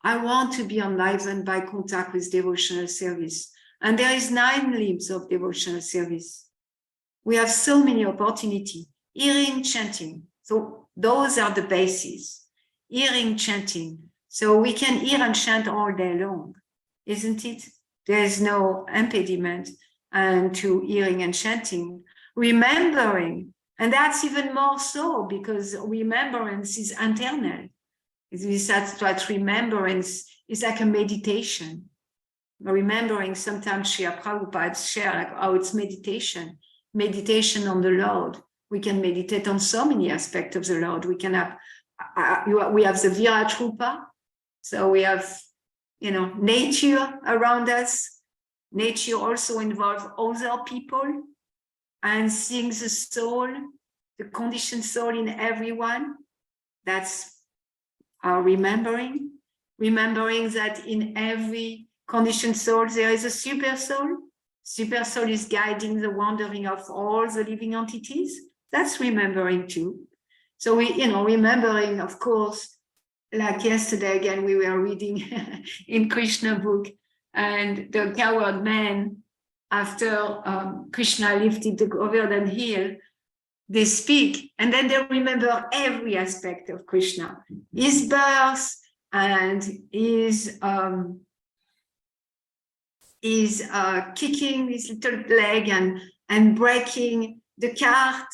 I want to be enlivened by contact with devotional service. And there is 9 limbs of devotional service. We have so many opportunities. Hearing, chanting. So those are the bases. Hearing, chanting. So we can hear and chant all day long, isn't it? There is no impediment to hearing and chanting. Remembering, and that's even more so because remembrance is internal. That's what remembrance is, like a meditation. Remembering, sometimes Srila Prabhupada share like, oh, it's meditation on the Lord. We can meditate on so many aspects of the Lord. We can have, we have the Virat Rupa, so we have, nature around us. Nature also involves other people, and seeing the soul, the conditioned soul in everyone. That's our remembering that in every conditioned soul, there is a super soul. Super soul is guiding the wandering of all the living entities. That's remembering too. So remembering, of course, like yesterday again, we were reading in Krishna book, and the coward man, after Krishna lifted the Govardhan hill, they speak, and then they remember every aspect of Krishna, his birth and his kicking his little leg and breaking the cart,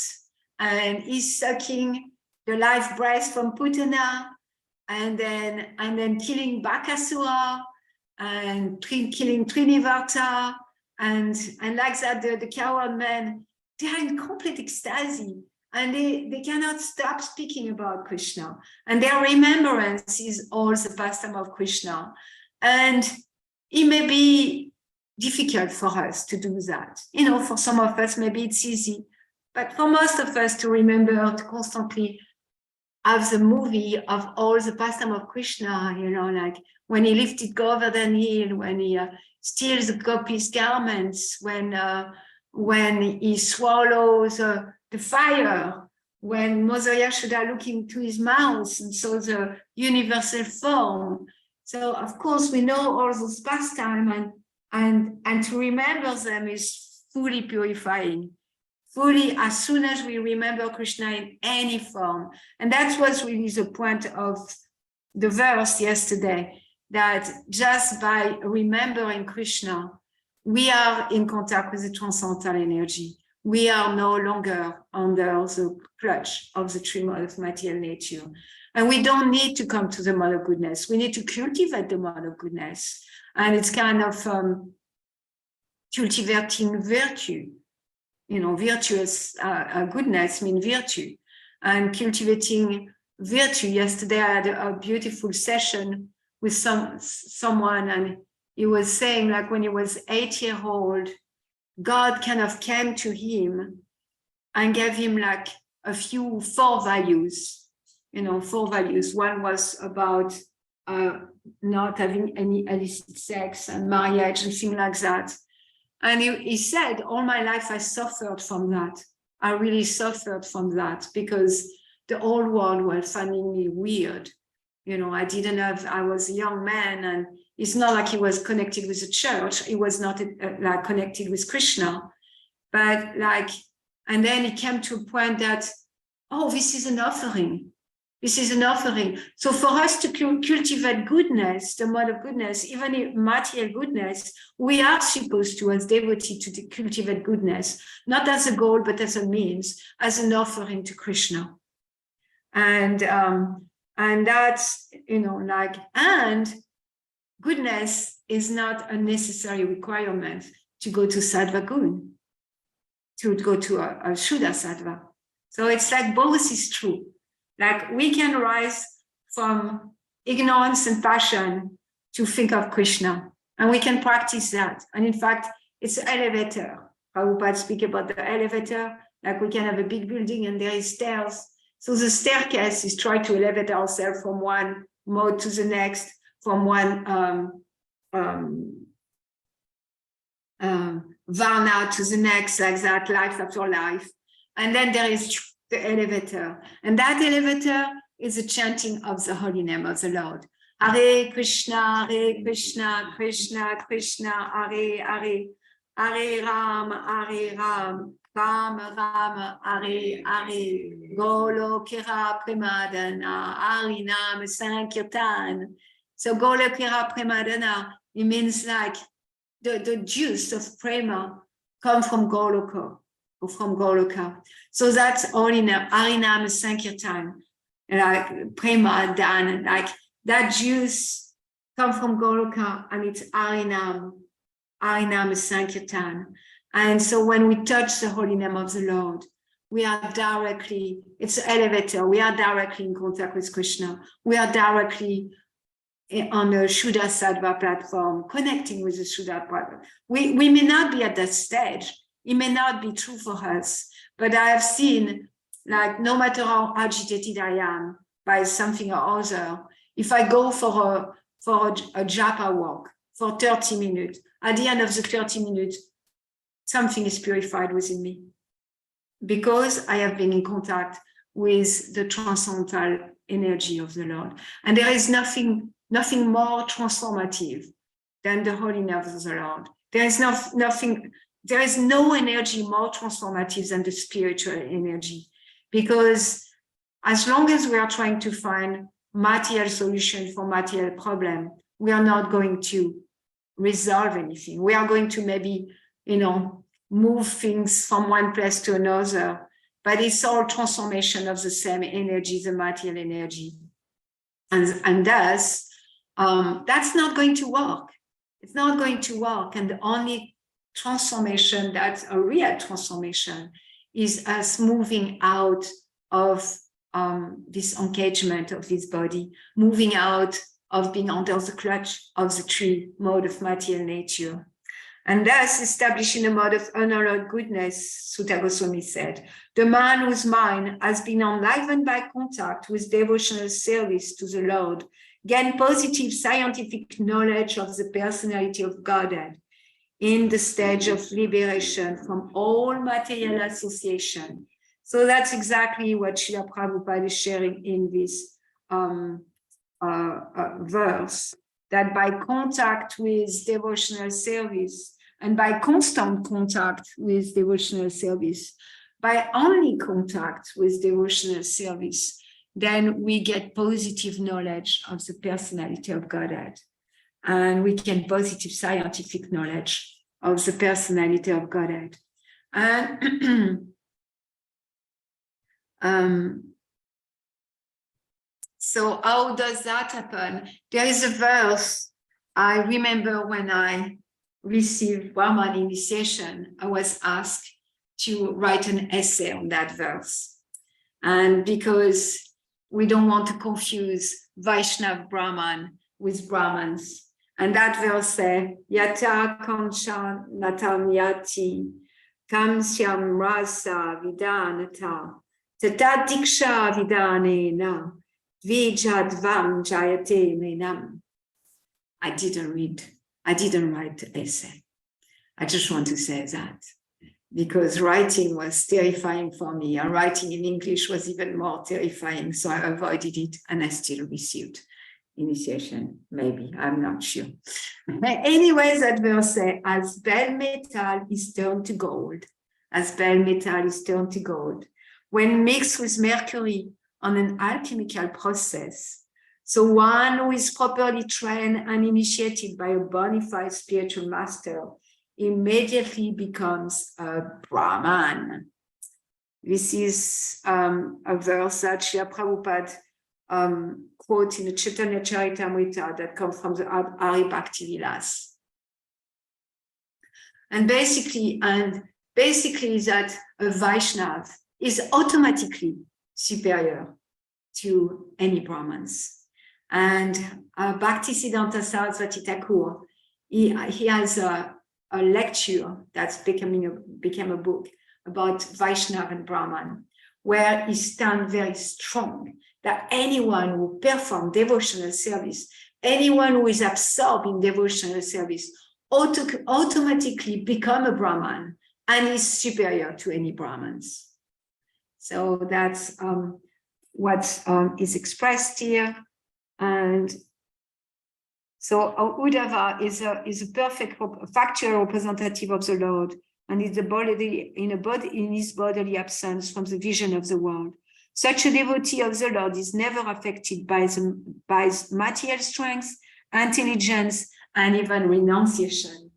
and he's sucking the life breath from Putana, and then killing Bakasura and killing Trinivarta And like that, the cowherd men, they are in complete ecstasy, and they cannot stop speaking about Krishna. And their remembrance is all the pastime of Krishna. And it may be difficult for us to do that. You know, for some of us, maybe it's easy. But for most of us to remember to constantly have the movie of all the pastime of Krishna, you know, like when he lifted Govardhan Hill, when he steals the gopis' garments, when he swallows the fire, when Mother Yashoda looked into his mouth and saw the universal form. So of course we know all those pastime, and to remember them is fully purifying. Fully, as soon as we remember Krishna in any form. And that was really the point of the verse yesterday, that just by remembering Krishna, we are in contact with the transcendental energy. We are no longer under the clutch of the three modes of material nature. And we don't need to come to the mode of goodness. We need to cultivate the mode of goodness. And it's kind of cultivating virtue. You know, virtuous goodness means virtue. And cultivating virtue. Yesterday I had a beautiful session with someone, and he was saying, like, when he was 8 years old, God kind of came to him and gave him like four values, you know, 4 values. One was about not having any illicit sex and marriage and things like that. And he said, all my life I suffered from that. I really suffered from that because the whole world was finding me weird. You know, I was a young man, and it's not like he was connected with the church. He was not like connected with Krishna, but like, and then he came to a point that, oh, this is an offering. This is an offering. So for us to cultivate goodness, the mode of goodness, even if material goodness, we are supposed to, as devotee, to cultivate goodness, not as a goal, but as a means, as an offering to Krishna. And that's, you know, like, and goodness is not a necessary requirement to go to Sattva Gun, to go to a Shuddha Sattva. So it's like both is true. Like we can rise from ignorance and passion to think of Krishna, and we can practice that. And in fact, it's an elevator. Prabhupada speak about the elevator, like we can have a big building and there is stairs. So the staircase is try to elevate ourselves from one mode to the next, from one varna to the next, like that, life after life. And then there is the elevator. And that elevator is a chanting of the holy name of the Lord. Hare Krishna, Krishna Krishna, Hare Hare, Hare Ram, Ram Ram, Hare Hare, Golokera Premadana, Harinam Sankirtan. So Golokera Premadana, it means like the juice of prema come from Goloka, or from Goloka. So that's all in Harinam Sankirtan, like prema dan, like that juice come from Goloka, and it's Harinam Sankirtan. And so when we touch the holy name of the Lord, we are directly, it's an elevator, we are directly in contact with Krishna. We are directly on a Shuddha Sattva platform, connecting with the Shuddha platform. We may not be at that stage. It may not be true for us, but I have seen, like, no matter how agitated I am by something or other, if I go for a japa walk for 30 minutes, at the end of the 30 minutes, something is purified within me because I have been in contact with the transcendental energy of the Lord. And there is nothing more transformative than the holy name of the Lord. There is no energy more transformative than the spiritual energy, because as long as we are trying to find material solution for material problem, we are not going to resolve anything. We are going to maybe, move things from one place to another, but it's all transformation of the same energy, the material energy. And thus, that's not going to work. It's not going to work. And the only transformation, that's a real transformation, is us moving out of this engagement of this body, moving out of being under the clutch of the three mode of material nature. And thus establishing a mode of unalloyed goodness, Sutta Goswami said, the man whose mind has been enlivened by contact with devotional service to the Lord, gain positive scientific knowledge of the personality of Godhead in the stage of liberation from all material association. So that's exactly what Srila Prabhupada is sharing in this verse, that by contact with devotional service and by constant contact with devotional service, by only contact with devotional service, then we get positive knowledge of the personality of Godhead. And we get positive scientific knowledge of the personality of Godhead. And so how does that happen? There is a verse, I remember when I received Brahman initiation, I was asked to write an essay on that verse. And because we don't want to confuse Vaishnav Brahman with Brahmans. And that verse says, Yata Kamsha Natanyati Kamsyam Rasa Vidanata Tata Diksha Vidanena Vijadvam Jayate Menam. I didn't write the essay. I just want to say that, because writing was terrifying for me, and writing in English was even more terrifying. So I avoided it, and I still received initiation. Maybe, I'm not sure. But anyway, that verse says, as bell metal is turned to gold, as bell metal is turned to gold, when mixed with mercury on an alchemical process. So one who is properly trained and initiated by a bona fide spiritual master immediately becomes a Brahman. This is a verse that Srila Prabhupada quotes in the Chaitanya Charitamrita that comes from the Hari Bhakti Vilas. And basically that a Vaishnav is automatically superior to any Brahmans. And Bhaktisiddhanta Saraswati Thakur, he has a lecture that's became a book about Vaishnav and Brahman, where he stands very strong that anyone who performs devotional service, anyone who is absorbed in devotional service, automatically become a Brahman and is superior to any Brahmans. So that's what is expressed here. And so Uddhava is a perfect factual representative of the Lord, and is the body in his bodily absence from the vision of the world. Such a devotee of the Lord is never affected by material strength, intelligence, and even renunciation.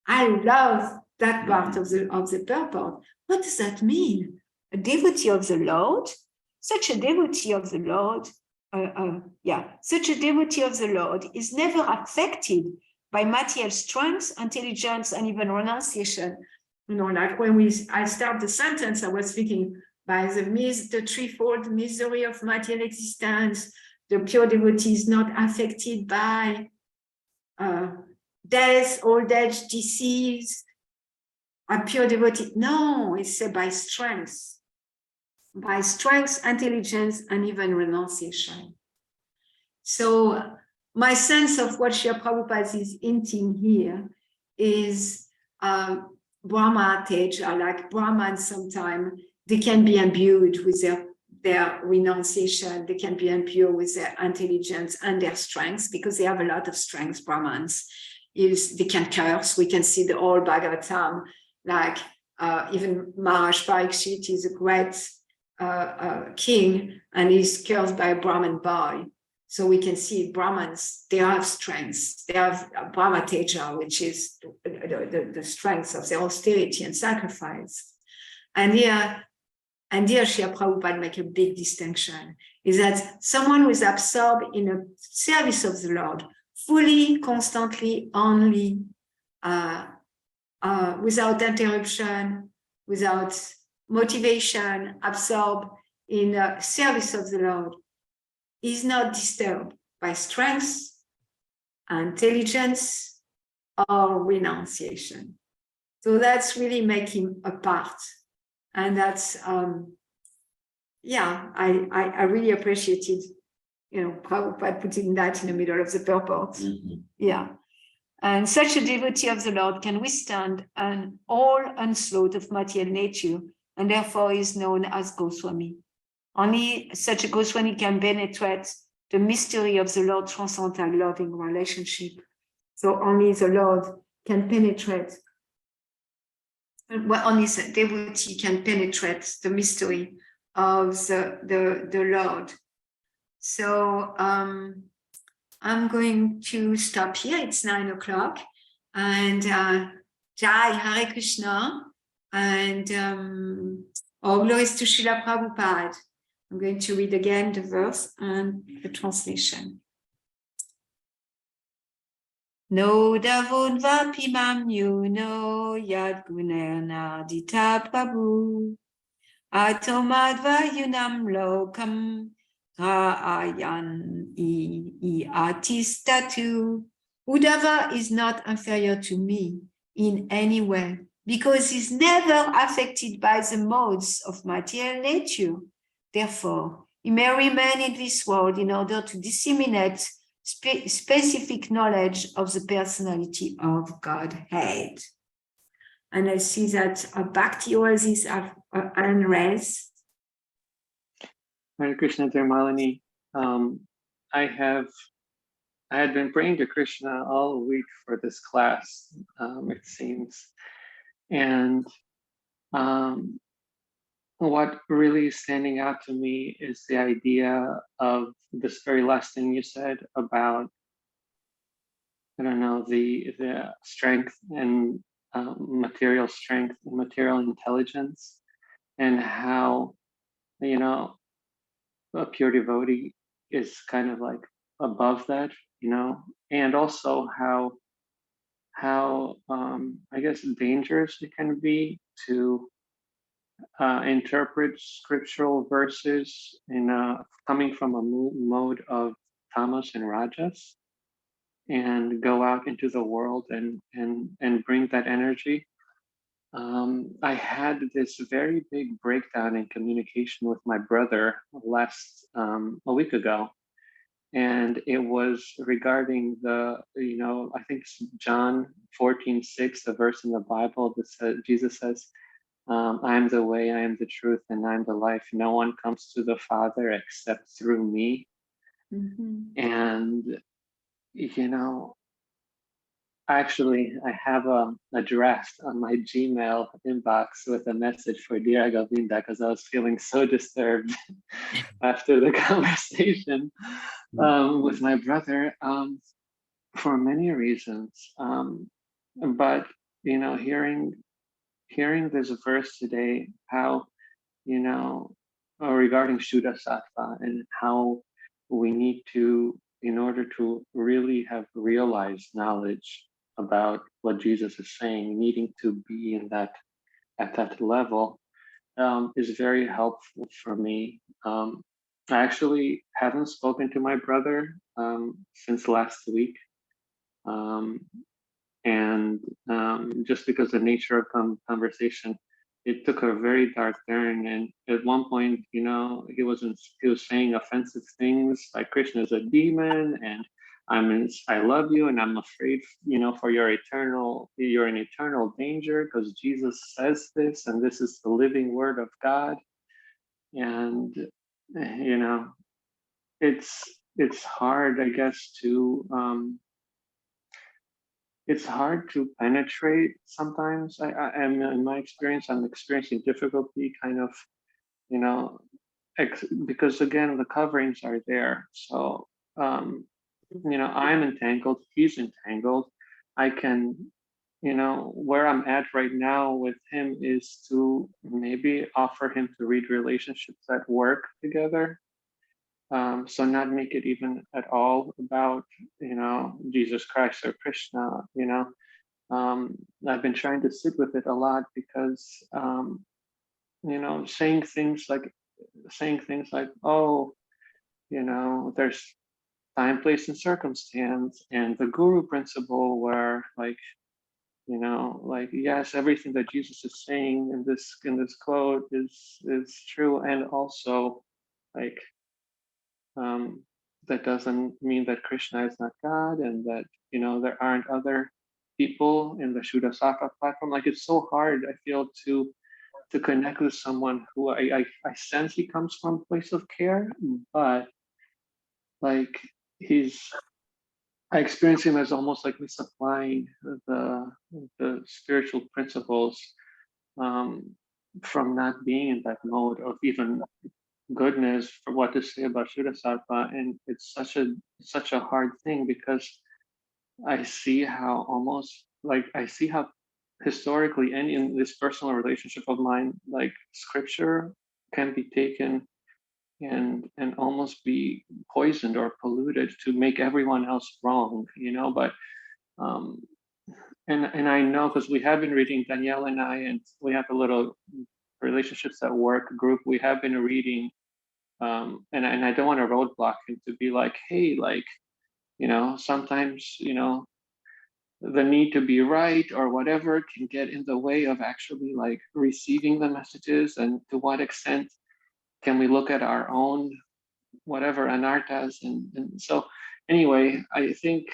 I love that part of the purport. What does that mean? A devotee of the Lord? Such a devotee of the Lord, such a devotee of the Lord is never affected by material strength, intelligence, and even renunciation. You know, like when I start the sentence, I was thinking, by the threefold misery of material existence, the pure devotee is not affected by death, old age, disease. A pure devotee, no, it's said by strength, intelligence, and even renunciation. So my sense of what Srila Prabhupada is hinting here is Brahma Teja, like Brahmans sometimes, they can be imbued with their renunciation, they can be imbued with their intelligence and their strengths, because they have a lot of strengths, Brahmans. They can curse. We can see the whole Bhagavatam, like even Maharaj Parikshit is a great king, and he's cursed by a Brahman boy. So we can see Brahmans, they have strengths. They have Brahma Teja, which is the strength of their austerity and sacrifice. And here Srila Prabhupada make a big distinction, is that someone who is absorbed in a service of the Lord, fully, constantly, only without interruption, without motivation, absorbed in service of the Lord, is not disturbed by strength, intelligence, or renunciation. So that's really make him apart. And that's, yeah, I really appreciated, Prabhupada putting that in the middle of the purport. Mhm. Yeah. And such a devotee of the Lord can withstand all onslaught of material nature, and therefore is known as Goswami. Only such a Goswami can penetrate the mystery of the Lord transcendental loving relationship. So only the Lord can penetrate, well, only the devotee can penetrate the mystery of the Lord. So I'm going to stop here. It's 9 o'clock. And Jai, Hare Krishna. And all glories to Srila Prabhupada. I'm going to read again the verse and the translation. No davon vapimam yuno yad guner nardita Prabhu. Atomadva yunam lokam ra'ayan I artistatu. Uddhava is not inferior to me in any way, because he's never affected by the modes of material nature. Therefore, he may remain in this world in order to disseminate specific knowledge of the personality of Godhead. And I see that Bhakti Oasis have unraised. Hare Krishna, dear Malini. I had been praying to Krishna all week for this class, it seems. And what really is standing out to me is the idea of this very last thing you said about, I don't know, the strength and material strength and material intelligence, and how, a pure devotee is kind of like above that, and also how I guess dangerous it can be to interpret scriptural verses in coming from a mode of tamas and rajas, and go out into the world and bring that energy. I had this very big breakdown in communication with my brother a week ago, and it was regarding I think it's John 14:6, the verse in the Bible that says, Jesus says, I am the way, I am the truth, and I am the life. No one comes to the Father except through me. Mm-hmm. And, actually, I have a draft on my Gmail inbox with a message for Dear Govinda, because I was feeling so disturbed after the conversation with my brother, for many reasons. But, hearing this verse today, how, regarding Shuddha Sattva, and how we need to, in order to really have realized knowledge about what Jesus is saying, needing to be at that level, is very helpful for me. I actually haven't spoken to my brother since last week. And just because the nature of conversation, it took a very dark turn. And at one point, he was saying offensive things like Krishna is a demon, and I love you, and I'm afraid, for you're in eternal danger because Jesus says this, and this is the living word of God. And it's hard, I guess, it's hard to penetrate sometimes. I am, in my experience, I'm experiencing difficulty kind of, because again, the coverings are there. So, I'm entangled, he's entangled. I can, where I'm at right now with him is to maybe offer him to read relationships that work together. So not make it even at all about, Jesus Christ or Krishna, I've been trying to sit with it a lot because, saying things like, oh, there's time, place, and circumstance, and the guru principle where yes, everything that Jesus is saying in this quote is true, and also that doesn't mean that Krishna is not God, and that there aren't other people in the Shuddhasaka platform. It's so hard, I feel, to connect with someone who I sense he comes from a place of care, but I experience him as almost misapplying the spiritual principles, from not being in that mode of even goodness for what to say about Shuddhasattva. And it's such a hard thing, because I see how historically, and in this personal relationship of mine, scripture can be taken and almost be poisoned or polluted to make everyone else wrong, but and I know, because we have been reading, Danielle and I, and we have a little relationships at work group, we have been reading, and I don't want to roadblock him to be like, hey, sometimes the need to be right or whatever can get in the way of actually receiving the messages, and to what extent can we look at our own whatever anarthas, and so anyway, I think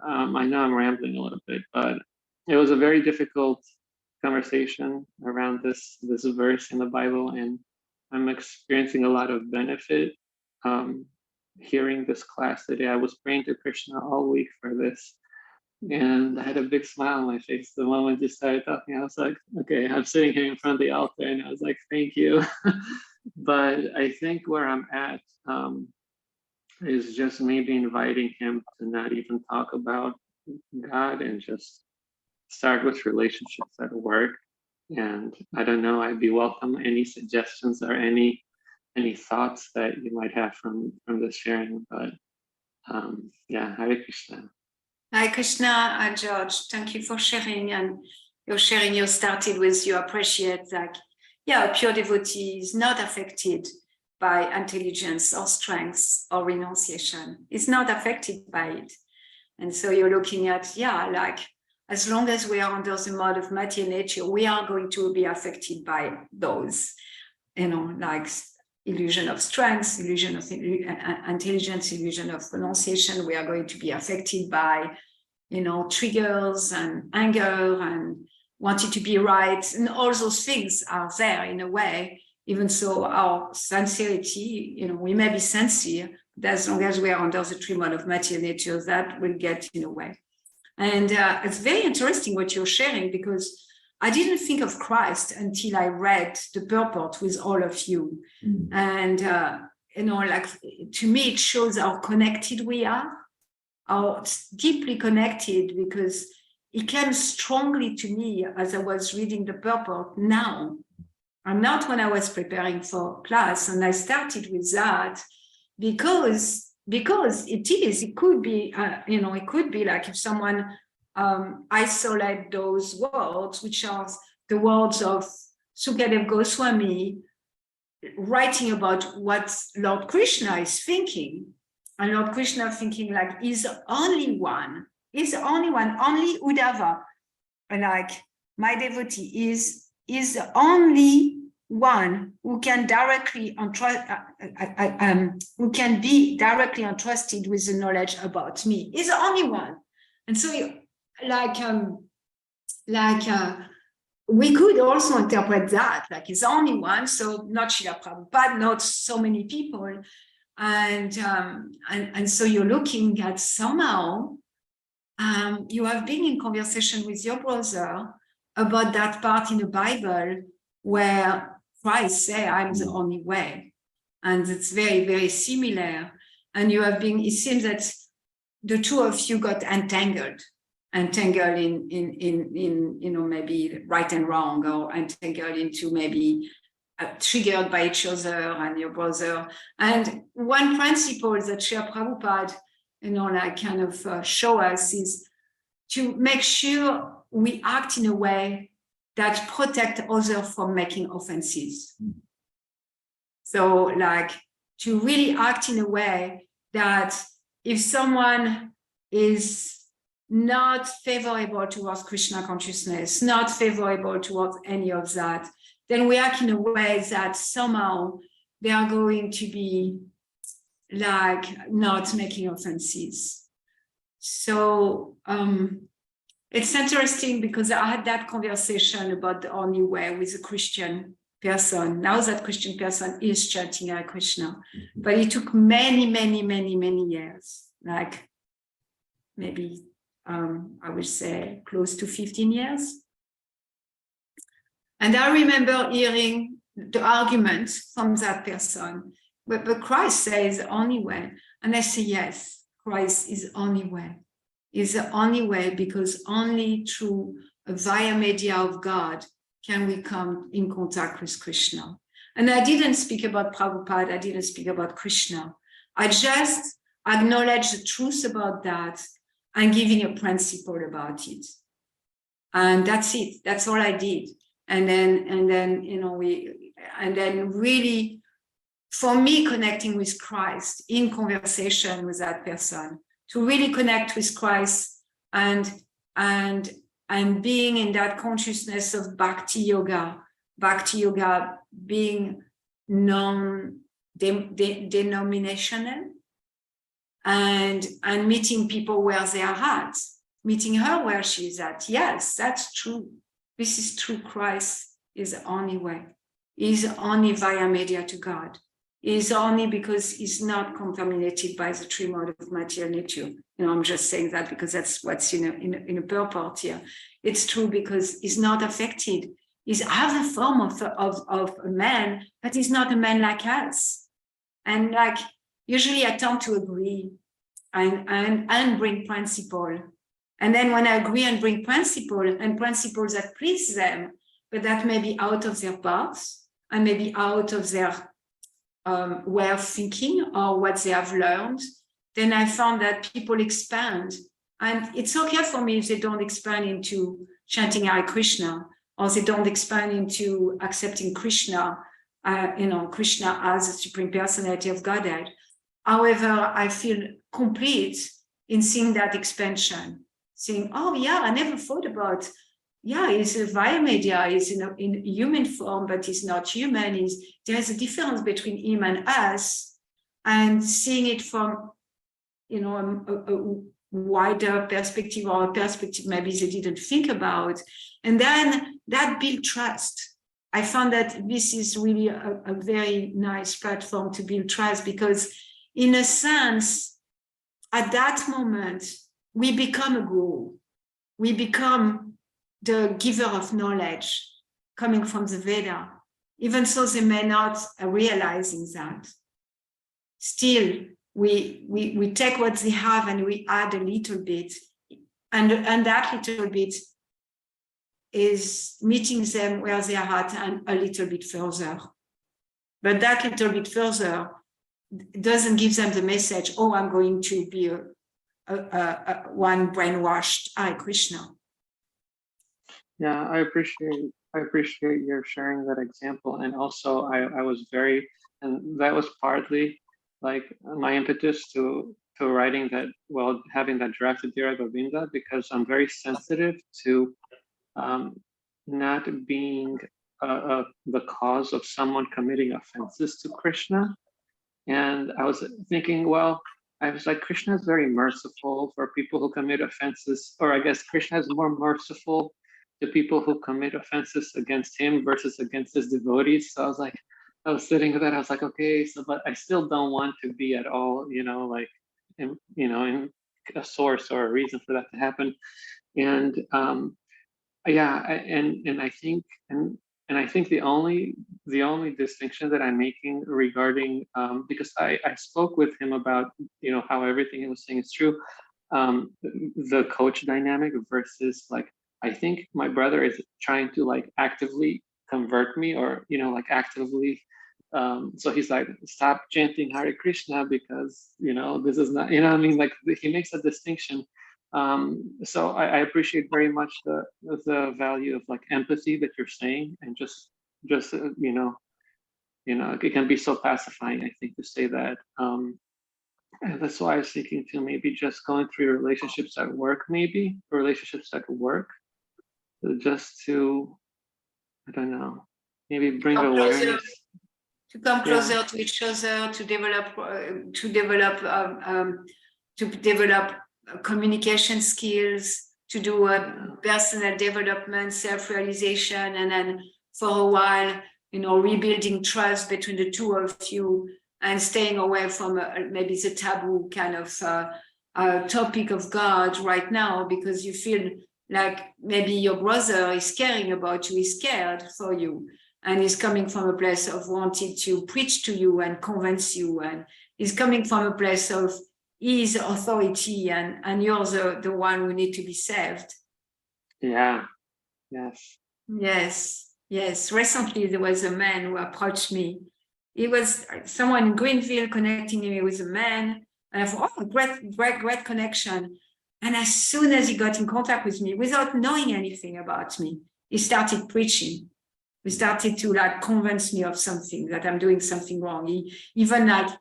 I know I'm rambling a little bit, but it was a very difficult conversation around this verse in the Bible, and I'm experiencing a lot of benefit hearing this class today. I was praying to Krishna all week for this, and I had a big smile on my face the moment you started talking. I was like, okay, I'm sitting here in front of the altar, and I was like, thank you. But I think where I'm at is just maybe inviting him to not even talk about God, and just start with relationships at work. And I don't know, I'd be welcome any suggestions or any thoughts that you might have from this sharing. But yeah, Hare Krishna. Hare Krishna, and George, thank you for sharing. And your sharing, you started with, you appreciate a pure devotee is not affected by intelligence or strength or renunciation. It's not affected by it. And so you're looking at, as long as we are under the mode of matter nature, we are going to be affected by those, illusion of strength, illusion of intelligence, illusion of pronunciation. We are going to be affected by, triggers and anger and wanting to be right. And all those things are there in a way, even so our sincerity, we may be sincere, but as long as we are under the tree mode of matter nature, that will get in a way. And it's very interesting what you're sharing, because I didn't think of Christ until I read the purport with all of you. And, to me, it shows how connected we are, how deeply connected, because it came strongly to me as I was reading the purport now, and not when I was preparing for class. And I started with that because it could be, it could be like if someone isolate those words, which are the words of Sukadev Goswami, writing about what Lord Krishna is thinking, and Lord Krishna thinking he's only one, only Uddhava, my devotee is the only one who can directly who can be directly entrusted with the knowledge about me. Is the only one. And so we could also interpret that he's the only one, so not Srila Prabhupada, not so many people, and so you're looking at somehow you have been in conversation with your brother about that part in the Bible where Christ says, I'm the only way. And it's very, very similar. And you have been, it seems that the two of you got entangled in maybe right and wrong, or entangled into maybe triggered by each other and your brother. And one principle that Srila Prabhupada, kind of show us is to make sure we act in a way that protect others from making offenses. So like to really act in a way that if someone is not favorable towards Krishna consciousness, not favorable towards any of that, then we act in a way that somehow they are going to be like not making offenses. So it's interesting because I had that conversation about the only way with a Christian person. Now that Christian person is chanting Hare Krishna, but it took many years, like maybe I would say close to 15 years. And I remember hearing the argument from that person, but Christ says the only way. And I say, yes, Christ is the only way. Is the only way because only through a via media of God can we come in contact with Krishna. And I didn't speak about Prabhupada, I didn't speak about Krishna. I just acknowledge the truth about that and giving a principle about it. And that's it. That's all I did. And then you know, really, for me, connecting with Christ in conversation with that person, to really connect with Christ and being in that consciousness of bhakti yoga being non-denominational, and meeting people where they are at, meeting her where she is at. Yes, that's true. This is true. Christ is the only way. He's only via media to God. Is only because he's not contaminated by the three modes of material nature. You know, I'm just saying that because that's what's in a purport here. It's true because he's not affected. He's have the form of a man, but he's not a man like us. And like usually I tend to agree and bring principle. And then when I agree and bring principles that please them, but that may be out of their paths and maybe out of their way of thinking or what they have learned, then I found that people expand. And it's okay for me if they don't expand into chanting Hare Krishna, or they don't expand into accepting Krishna, Krishna as the Supreme Personality of Godhead. However, I feel complete in seeing that expansion, saying, oh yeah, I never thought about, yeah, he's a via media, he's in human form, but he's not human. There's a difference between him and us, and seeing it from, a wider perspective, or a perspective maybe they didn't think about. And then that built trust. I found that this is really a very nice platform to build trust, because in a sense, at that moment, we become a guru. We become the giver of knowledge coming from the Veda, even so they may not realizing that. Still, we take what they have and we add a little bit, and that little bit is meeting them where they are at and a little bit further. But that little bit further doesn't give them the message, oh, I'm going to be one brainwashed Hare Krishna. Yeah, I appreciate your sharing that example. And also I was very, and that was partly like my impetus to writing that, well, having that drafted Dira Govinda, because I'm very sensitive to not being the cause of someone committing offenses to Krishna. And I was thinking, well, I was like, Krishna is very merciful for people who commit offenses, or I guess Krishna is more merciful to people who commit offenses against him versus against his devotees. So I was sitting with that. I was like, okay, so, but I still don't want to be at all, like, in a source or a reason for that to happen. And yeah, and I think the only distinction that I'm making regarding, because I spoke with him about, how everything he was saying is true, the coach dynamic versus like, I think my brother is trying to like actively convert me, or, like actively, so he's like, stop chanting Hare Krishna because, this is not, I mean, like he makes a distinction. So I appreciate very much the value of like empathy that you're saying, and just it can be so pacifying, I think, to say that. And that's why I was thinking to maybe just going through your relationships at work, just to, I don't know, maybe bring Come closer. awareness. To come Yeah. closer to each other, to develop communication skills, to do personal development, self-realization, and then for a while, rebuilding trust between the two of you, and staying away from maybe the taboo kind of topic of God right now, because you feel like maybe your brother is caring about you, is scared for you, and is coming from a place of wanting to preach to you and convince you, and is coming from a place of his authority, and you're the one who need to be saved. Yeah. Yes. Recently, there was a man who approached me. It was someone in Greenville connecting me with a man, and I thought, oh, great connection. And as soon as he got in contact with me, without knowing anything about me, he started preaching. He started to convince me of something, that I'm doing something wrong. Even I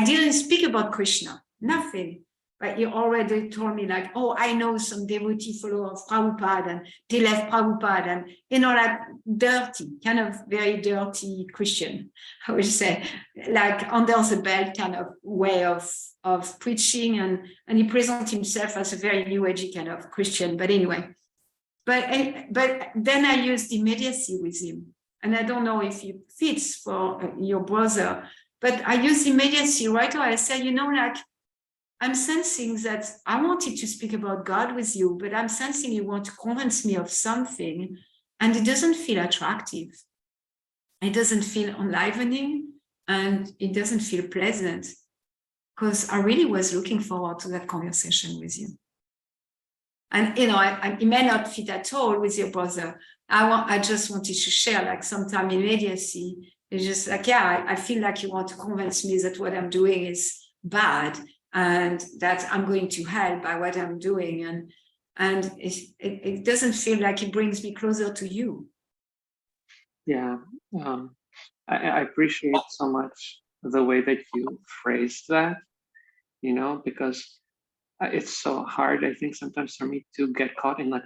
didn't speak about Krishna, nothing. But he already told me oh, I know some devotee follower of Prabhupada, and they left Prabhupada, and dirty, kind of very dirty Christian, I would say, under the belt kind of way of preaching, and he presents himself as a very new age kind of Christian. But anyway, but then I used immediacy with him, and I don't know if it fits for your brother, but I used immediacy right away. I said, I'm sensing that I wanted to speak about God with you, but I'm sensing you want to convince me of something, and it doesn't feel attractive. It doesn't feel enlivening, and it doesn't feel pleasant, because I really was looking forward to that conversation with you. And, it may not fit at all with your brother. I just wanted to share sometime immediacy. It's just I feel like you want to convince me that what I'm doing is bad, and that I'm going to hell by what I'm doing. And it doesn't feel like it brings me closer to you. Yeah. I appreciate so much the way that you phrased that, because it's so hard, I think, sometimes for me to get caught in a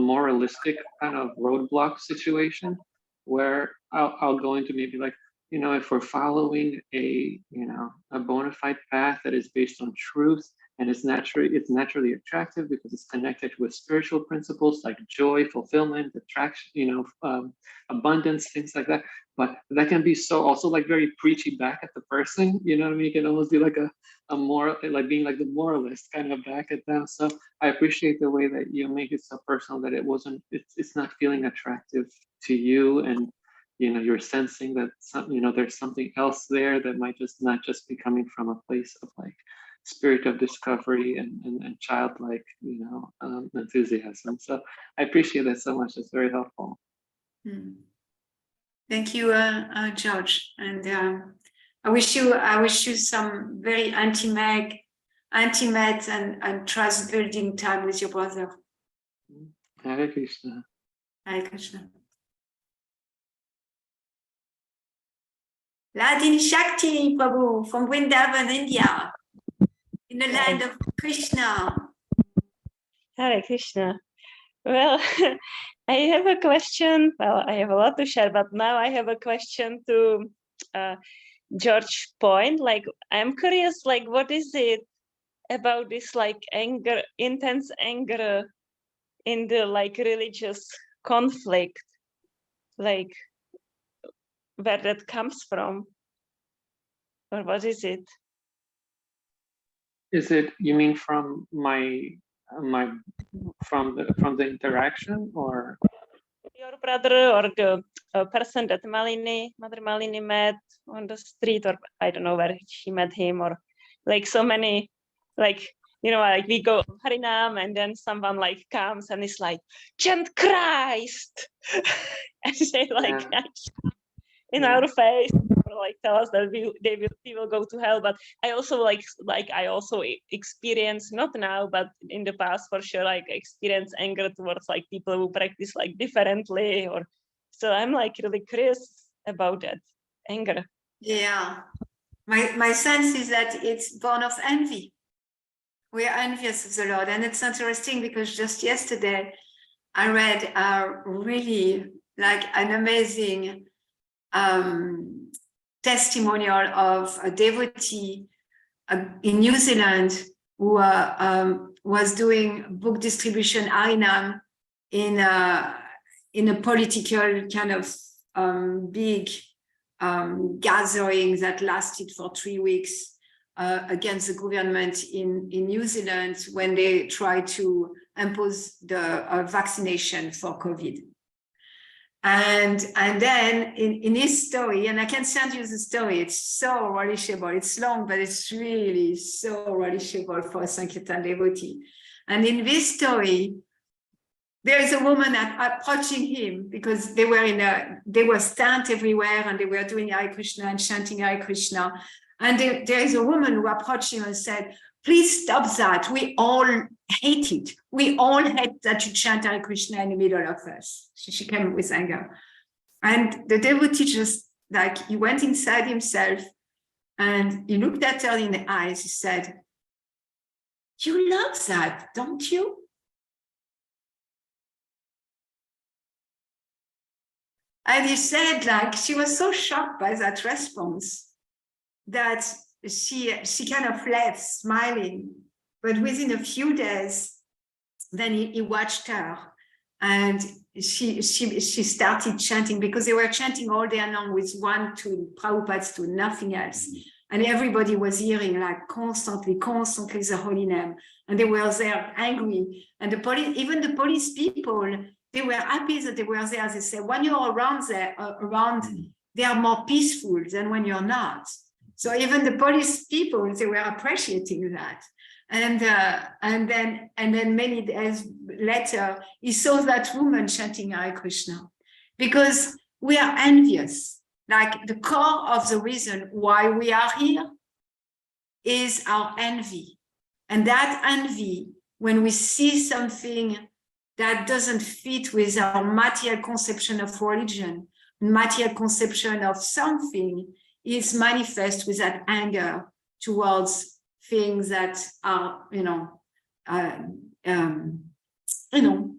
moralistic kind of roadblock situation, where I'll go into maybe if we're following a bona fide path that is based on truth, and it's naturally attractive because it's connected with spiritual principles like joy, fulfillment, attraction, abundance, things like that. But that can be so also very preachy back at the person, you know what I mean? It can almost be a moral, being the moralist kind of back at them. So I appreciate the way that you make it so personal, that it's not feeling attractive to you, and you're sensing that there's something else there that might not just be coming from a place of spirit of discovery and childlike enthusiasm. So I appreciate that so much. It's very helpful. Thank you, George, and I wish you some very intimate and trust building time with your brother. Hare Krishna. Hare Krishna. Ladini Shakti Prabhu from Vrindavan, India, in the land of Krishna. Hare Krishna. Well, I have a question. Well, I have a lot to share, but now I have a question to George's point. I'm curious, what is it about this, anger, intense anger in the, religious conflict, where that comes from, or what is it? Is it, you mean from from the interaction, or your brother, or the person that Mother Malini met on the street, or I don't know where she met him, or so many, we go Harinam, and then someone comes and is chant Christ, and say in our face, or like tell us that we will go to hell. But I also I also experience, not now, but in the past for sure, like experience anger towards like people who practice like differently, or so I'm like really curious about that anger. Yeah, my sense is that it's born of envy. We are envious of the Lord, and it's interesting because just yesterday I read a really like an amazing testimonial of a devotee in New Zealand who was doing book distribution Harinam in a political kind of big gathering that lasted for 3 weeks against the government in New Zealand when they tried to impose the vaccination for COVID. And then in his story, and I can send you the story, it's so relishable. It's long, but it's really so relishable for a Sankirtan devotee. And in this story, there is a woman approaching him because they were stand everywhere and they were doing Hare Krishna and chanting Hare Krishna. And there is a woman who approached him and said, "Please stop that. We all hate it. We all hate that you chant Hare Krishna in the middle of us." She came with anger. And the devotee just like, he went inside himself and he looked at her in the eyes. He said, "You love that, don't you?" And he said, like, she was so shocked by that response that she kind of left smiling. But within a few days, then he watched her and she started chanting, because they were chanting all day long with one tune, Prabhupada's tune, nothing else. And everybody was hearing like constantly the holy name. And they were there angry. And even the police people, they were happy that they were there. They said, when you're around, they are more peaceful than when you're not. So even the police people, they were appreciating that. And then many days later, he saw that woman chanting Hare Krishna, because we are envious. Like the core of the reason why we are here is our envy. And that envy, when we see something that doesn't fit with our material conception of religion, material conception of something, is manifest with that anger towards things that are,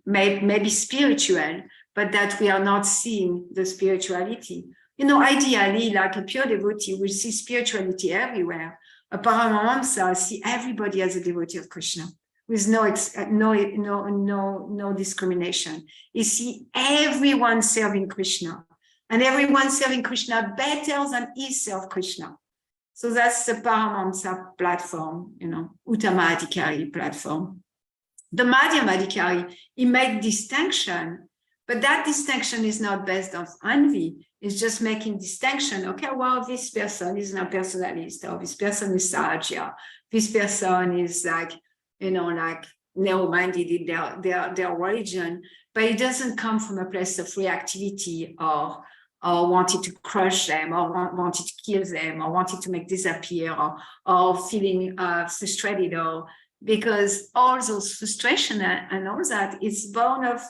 maybe spiritual, but that we are not seeing the spirituality. Ideally, like a pure devotee will see spirituality everywhere. A Paramahamsa see everybody as a devotee of Krishna, with no discrimination. You see everyone serving Krishna, and everyone serving Krishna better than he served Krishna. So that's the Paramahamsa platform, Uttama Adhikari platform. The Madhyama Adhikari, he made distinction, but that distinction is not based on envy. It's just making distinction. Okay, well, this person is not personalist, or this person is Sahajya. This person is like narrow-minded in their religion, but it doesn't come from a place of reactivity or wanted to crush them, or wanted to kill them, or wanted to make disappear, or feeling frustrated, or because all those frustration and all that is born of,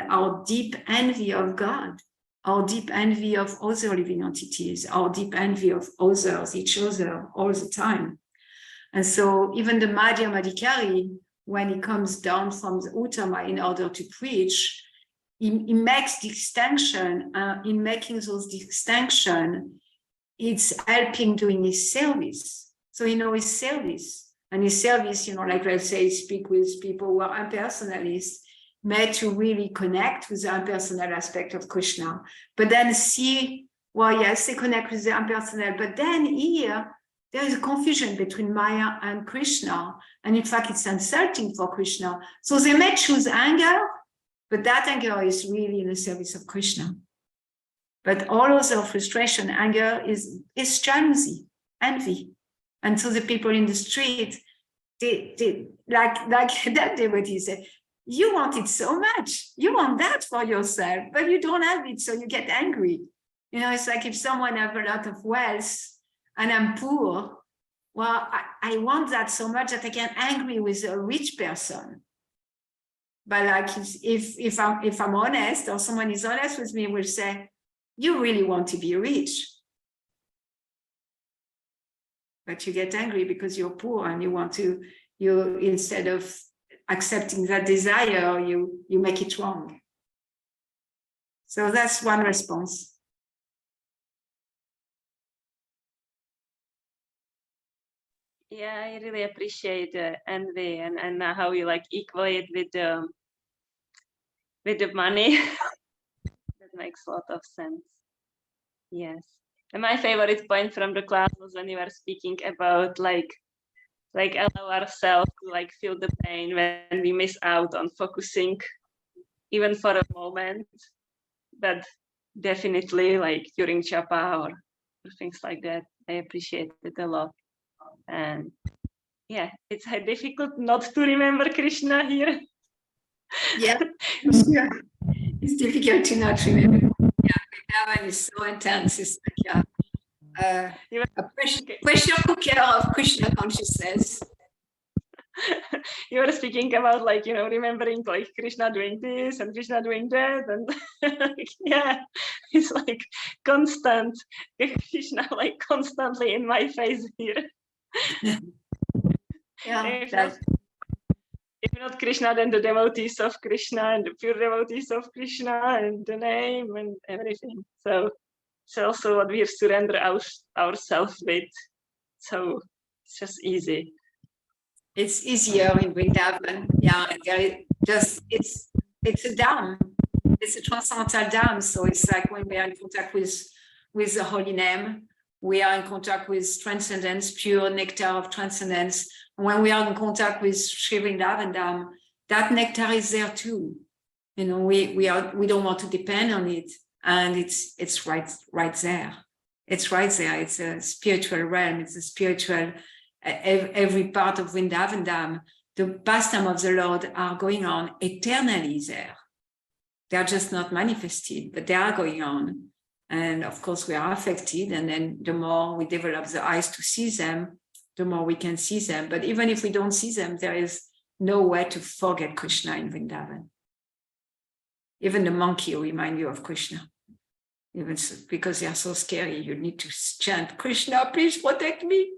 our deep envy of God, our deep envy of other living entities, our deep envy of others, each other, all the time. And so even the Madhyama Adhikari, when he comes down from the Uttama in order to preach, he makes distinction. In making those distinction, it's helping doing his service. So his service. And his service, like let's say, speak with people who are impersonalists, made to really connect with the impersonal aspect of Krishna. But then see, well, yes, they connect with the impersonal, but then here, there is a confusion between Maya and Krishna. And in fact, it's insulting for Krishna. So they may choose anger, but that anger is really in the service of Krishna. But all other frustration, anger is jealousy, envy. And so the people in the street, they like that devotee said, you want it so much. You want that for yourself, but you don't have it, so you get angry. You know, it's like if someone have a lot of wealth and I'm poor, well, I want that so much that I get angry with a rich person. But like if I'm honest, or someone is honest with me, will say, you really want to be rich. But you get angry because you're poor and you instead of accepting that desire, you make it wrong. So that's one response. Yeah, I really appreciate envy and how you like equate with the money. That makes a lot of sense. Yes. And my favorite point from the class was when you were speaking about like allow ourselves to like feel the pain when we miss out on focusing even for a moment, but definitely like during japa or things like that. I appreciate it a lot. And yeah, it's difficult not to remember Krishna here. Yeah, it's difficult to not remember. Yeah, Vrindavan is so intense. It's like a pressure cooker of Krishna consciousness. You were speaking about like, you know, remembering like Krishna doing this and Krishna doing that. And yeah, it's like constant Krishna, like constantly in my face here. Yeah, if not Krishna, then the devotees of Krishna and the pure devotees of Krishna and the name and everything. So it's also what we surrender ourselves with. So it's just easy. it's easier in Vrindavan. Yeah, it's a dam. It's a transcendental dam. So it's like when we are in contact with the holy name, we are in contact with transcendence, pure nectar of transcendence. When we are in contact with Sri Vrindavan Dham, that nectar is there too. You know, we don't want to depend on it, and it's right there. It's right there. It's a spiritual realm. It's a spiritual. Every part of Vrindavan Dham, the pastime of the Lord are going on eternally there. They are just not manifested, but they are going on. And of course, we are affected. And then the more we develop the eyes to see them, the more we can see them. But even if we don't see them, there is no way to forget Krishna in Vrindavan. Even the monkey will remind you of Krishna. Even so, because they are so scary, you need to chant, Krishna, please protect me.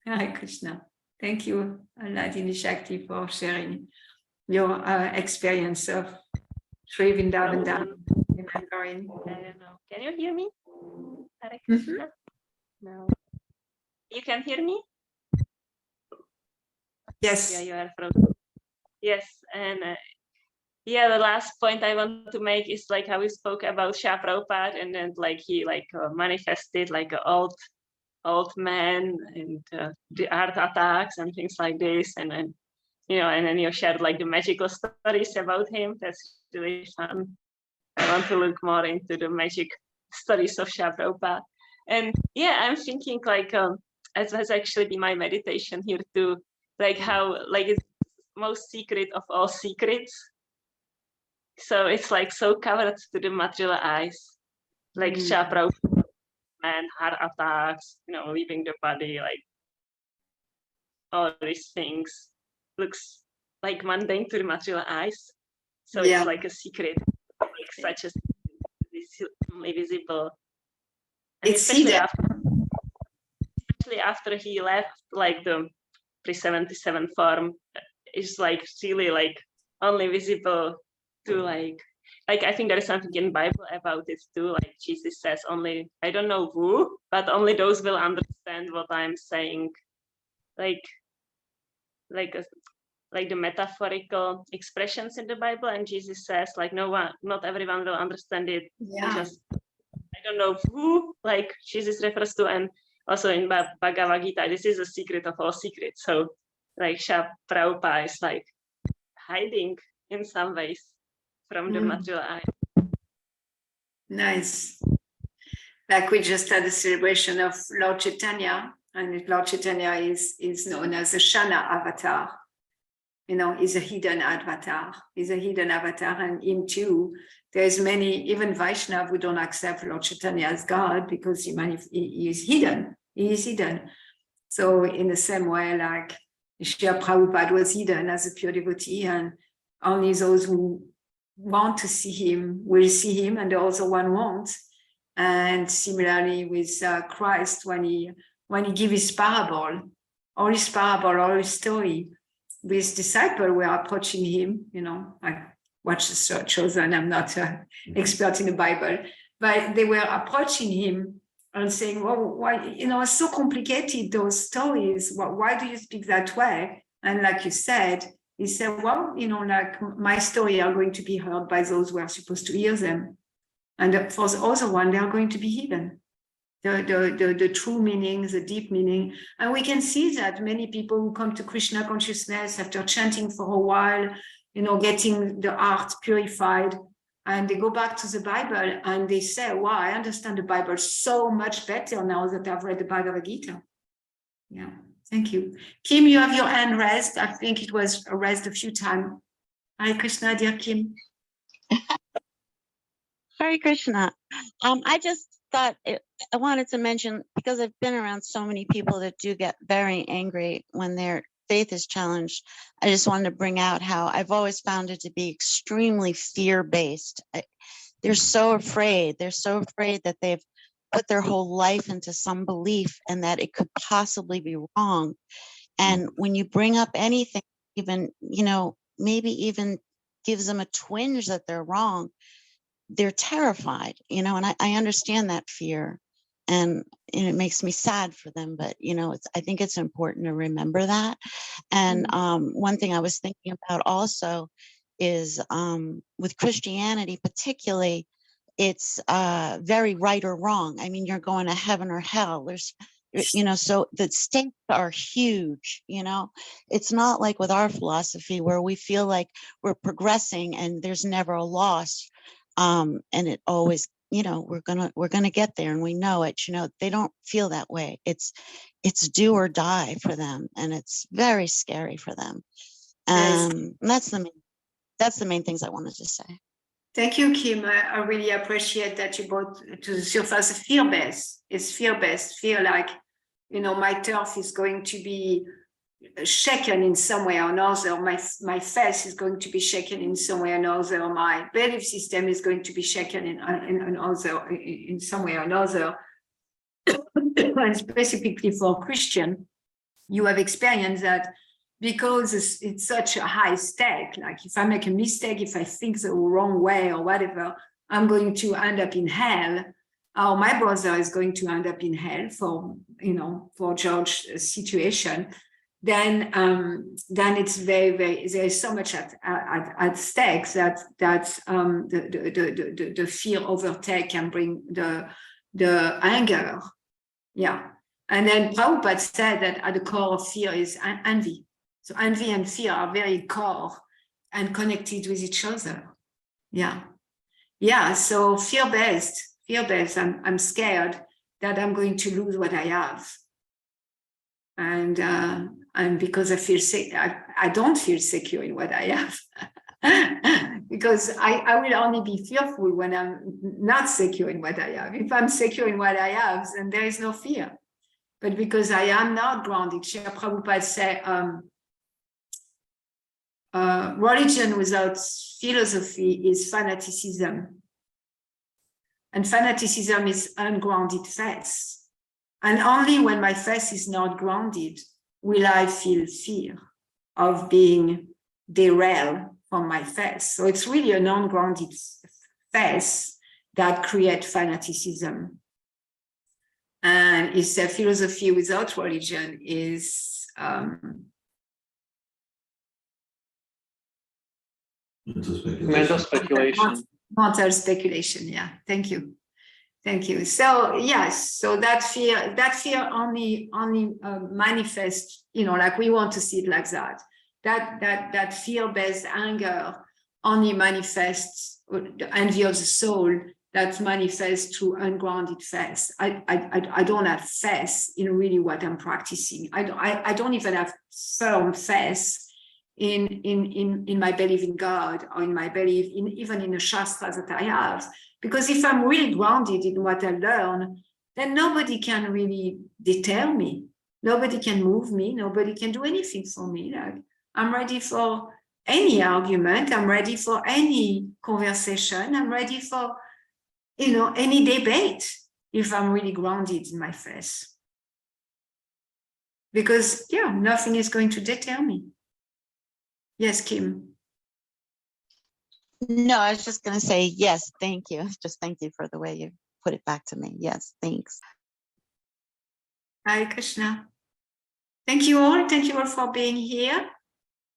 Hare Krishna. Thank you, Ladini Shakti, for sharing your experience of Sri Vrindavan Dham. Remembering. I don't know. Can you hear me? Hare Krishna? No. You can hear me? Yes. Yeah, you are frozen. Yes, and yeah, the last point I want to make is like how we spoke about Srila Prabhupada, and then like he like manifested like an old man and the heart attacks and things like this, and then you know, and then you shared like the magical stories about him. That's really fun. I want to look more into the magic stories of Srila Prabhupada. And yeah, I'm thinking like it has actually been my meditation here too, like how like it's most secret of all secrets. So it's like so covered to the material eyes, like Srila Prabhupada and heart attacks, you know, leaving the body, like all these things looks like mundane to the material eyes. So it's like a secret, like such as only visible. And especially after he left, like the pre-77 form is like really like only visible to like I think there is something in Bible about it too. Like Jesus says, only I don't know who, but only those will understand what I'm saying. Like the metaphorical expressions in the Bible, and Jesus says like not everyone will understand it. Just I don't know who, like Jesus refers to, and also in Bhagavad Gita, this is a secret of all secrets. So like Srila Prabhupada is like hiding in some ways from the material eye. Nice. Like we just had a celebration of Lord Chaitanya, and Lord Chaitanya is known as the Shana avatar. is a hidden avatar. He's a hidden avatar, and him too. There's many, even Vaishnav, who don't accept Lord Chaitanya as God because he is hidden. He is hidden. So in the same way, like Srila Prabhupada was hidden as a pure devotee, and only those who want to see him will see him, and the other one won't. And similarly with Christ, when he gave his parable, or his story, with disciples were approaching him, I watch the Chosen, I'm not an expert in the Bible, but they were approaching him and saying, well, why, it's so complicated, those stories, why do you speak that way? And like you said, he said, well, like my story are going to be heard by those who are supposed to hear them. And for the other one, they are going to be hidden. The true meaning, the deep meaning. And we can see that many people who come to Krishna consciousness after chanting for a while, getting the heart purified, and they go back to the Bible and they say, wow, I understand the Bible so much better now that I've read the Bhagavad Gita. Yeah, thank you. Kim, you have your hand raised. I think it was raised a few times. Hare Krishna, dear Kim. Hare Krishna. I just thought I wanted to mention, because I've been around so many people that do get very angry when their faith is challenged. I just wanted to bring out how I've always found it to be extremely fear-based. They're so afraid. They're so afraid that they've put their whole life into some belief and that it could possibly be wrong. And when you bring up anything, even, maybe even gives them a twinge that they're wrong, they're terrified, and I understand that fear, and it makes me sad for them, but I think it's important to remember that. And one thing I was thinking about also is with Christianity particularly, it's very right or wrong. I mean, you're going to heaven or hell. There's so the stakes are huge. It's not like with our philosophy where we feel like we're progressing and there's never a loss. And it always, we're gonna get there, and we know it. They don't feel that way. It's do or die for them, and it's very scary for them. And that's the main things I wanted to say. Thank you, Kim. I really appreciate that you brought to the surface fear-based. It's fear-based. Fear like, my turf is going to be shaken in some way or another. My faith is going to be shaken in some way or another. My belief system is going to be shaken in some way or another. And specifically for Christian, you have experienced that because it's such a high stake. Like if I make a mistake, if I think the wrong way or whatever, I'm going to end up in hell. Or my brother is going to end up in hell for George's situation. Then it's very, very, there is so much at stake that the fear overtake and bring the anger. Yeah. And then Prabhupada said that at the core of fear is envy. So envy and fear are very core and connected with each other. Yeah. Yeah. So fear-based, I'm scared that I'm going to lose what I have. And because I feel I don't feel secure in what I have. Because I will only be fearful when I'm not secure in what I have. If I'm secure in what I have, then there is no fear. But because I am not grounded, Srila Prabhupada said, religion without philosophy is fanaticism. And fanaticism is ungrounded faith. And only when my faith is not grounded will I feel fear of being derailed from my faith. So it's really a non-grounded faith that creates fanaticism. And it's a philosophy without religion is mental speculation. Mental speculation, yeah. Thank you. So yes, so that fear only manifests, like we want to see it like that. That fear-based anger only manifests the envy of the soul that manifests through ungrounded faith. I don't have faith in really what I'm practicing. I don't even have firm faith in my belief in God, or in my belief in even in the shastras that I have. Because if I'm really grounded in what I learn, then nobody can really deter me. Nobody can move me. Nobody can do anything for me. Like, I'm ready for any argument. I'm ready for any conversation. I'm ready for, any debate if I'm really grounded in my faith. Because, nothing is going to deter me. Yes, Kim. No, I was just going to say, yes, thank you. Just thank you for the way you put it back to me. Yes, thanks. Hare Krishna. Thank you all. Thank you all for being here.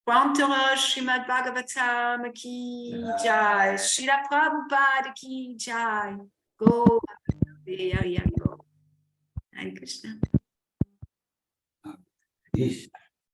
Prantora Srimad Bhagavatam ki jai. Srila Prabhupada ki jai. Go. Hare Krishna. Peace.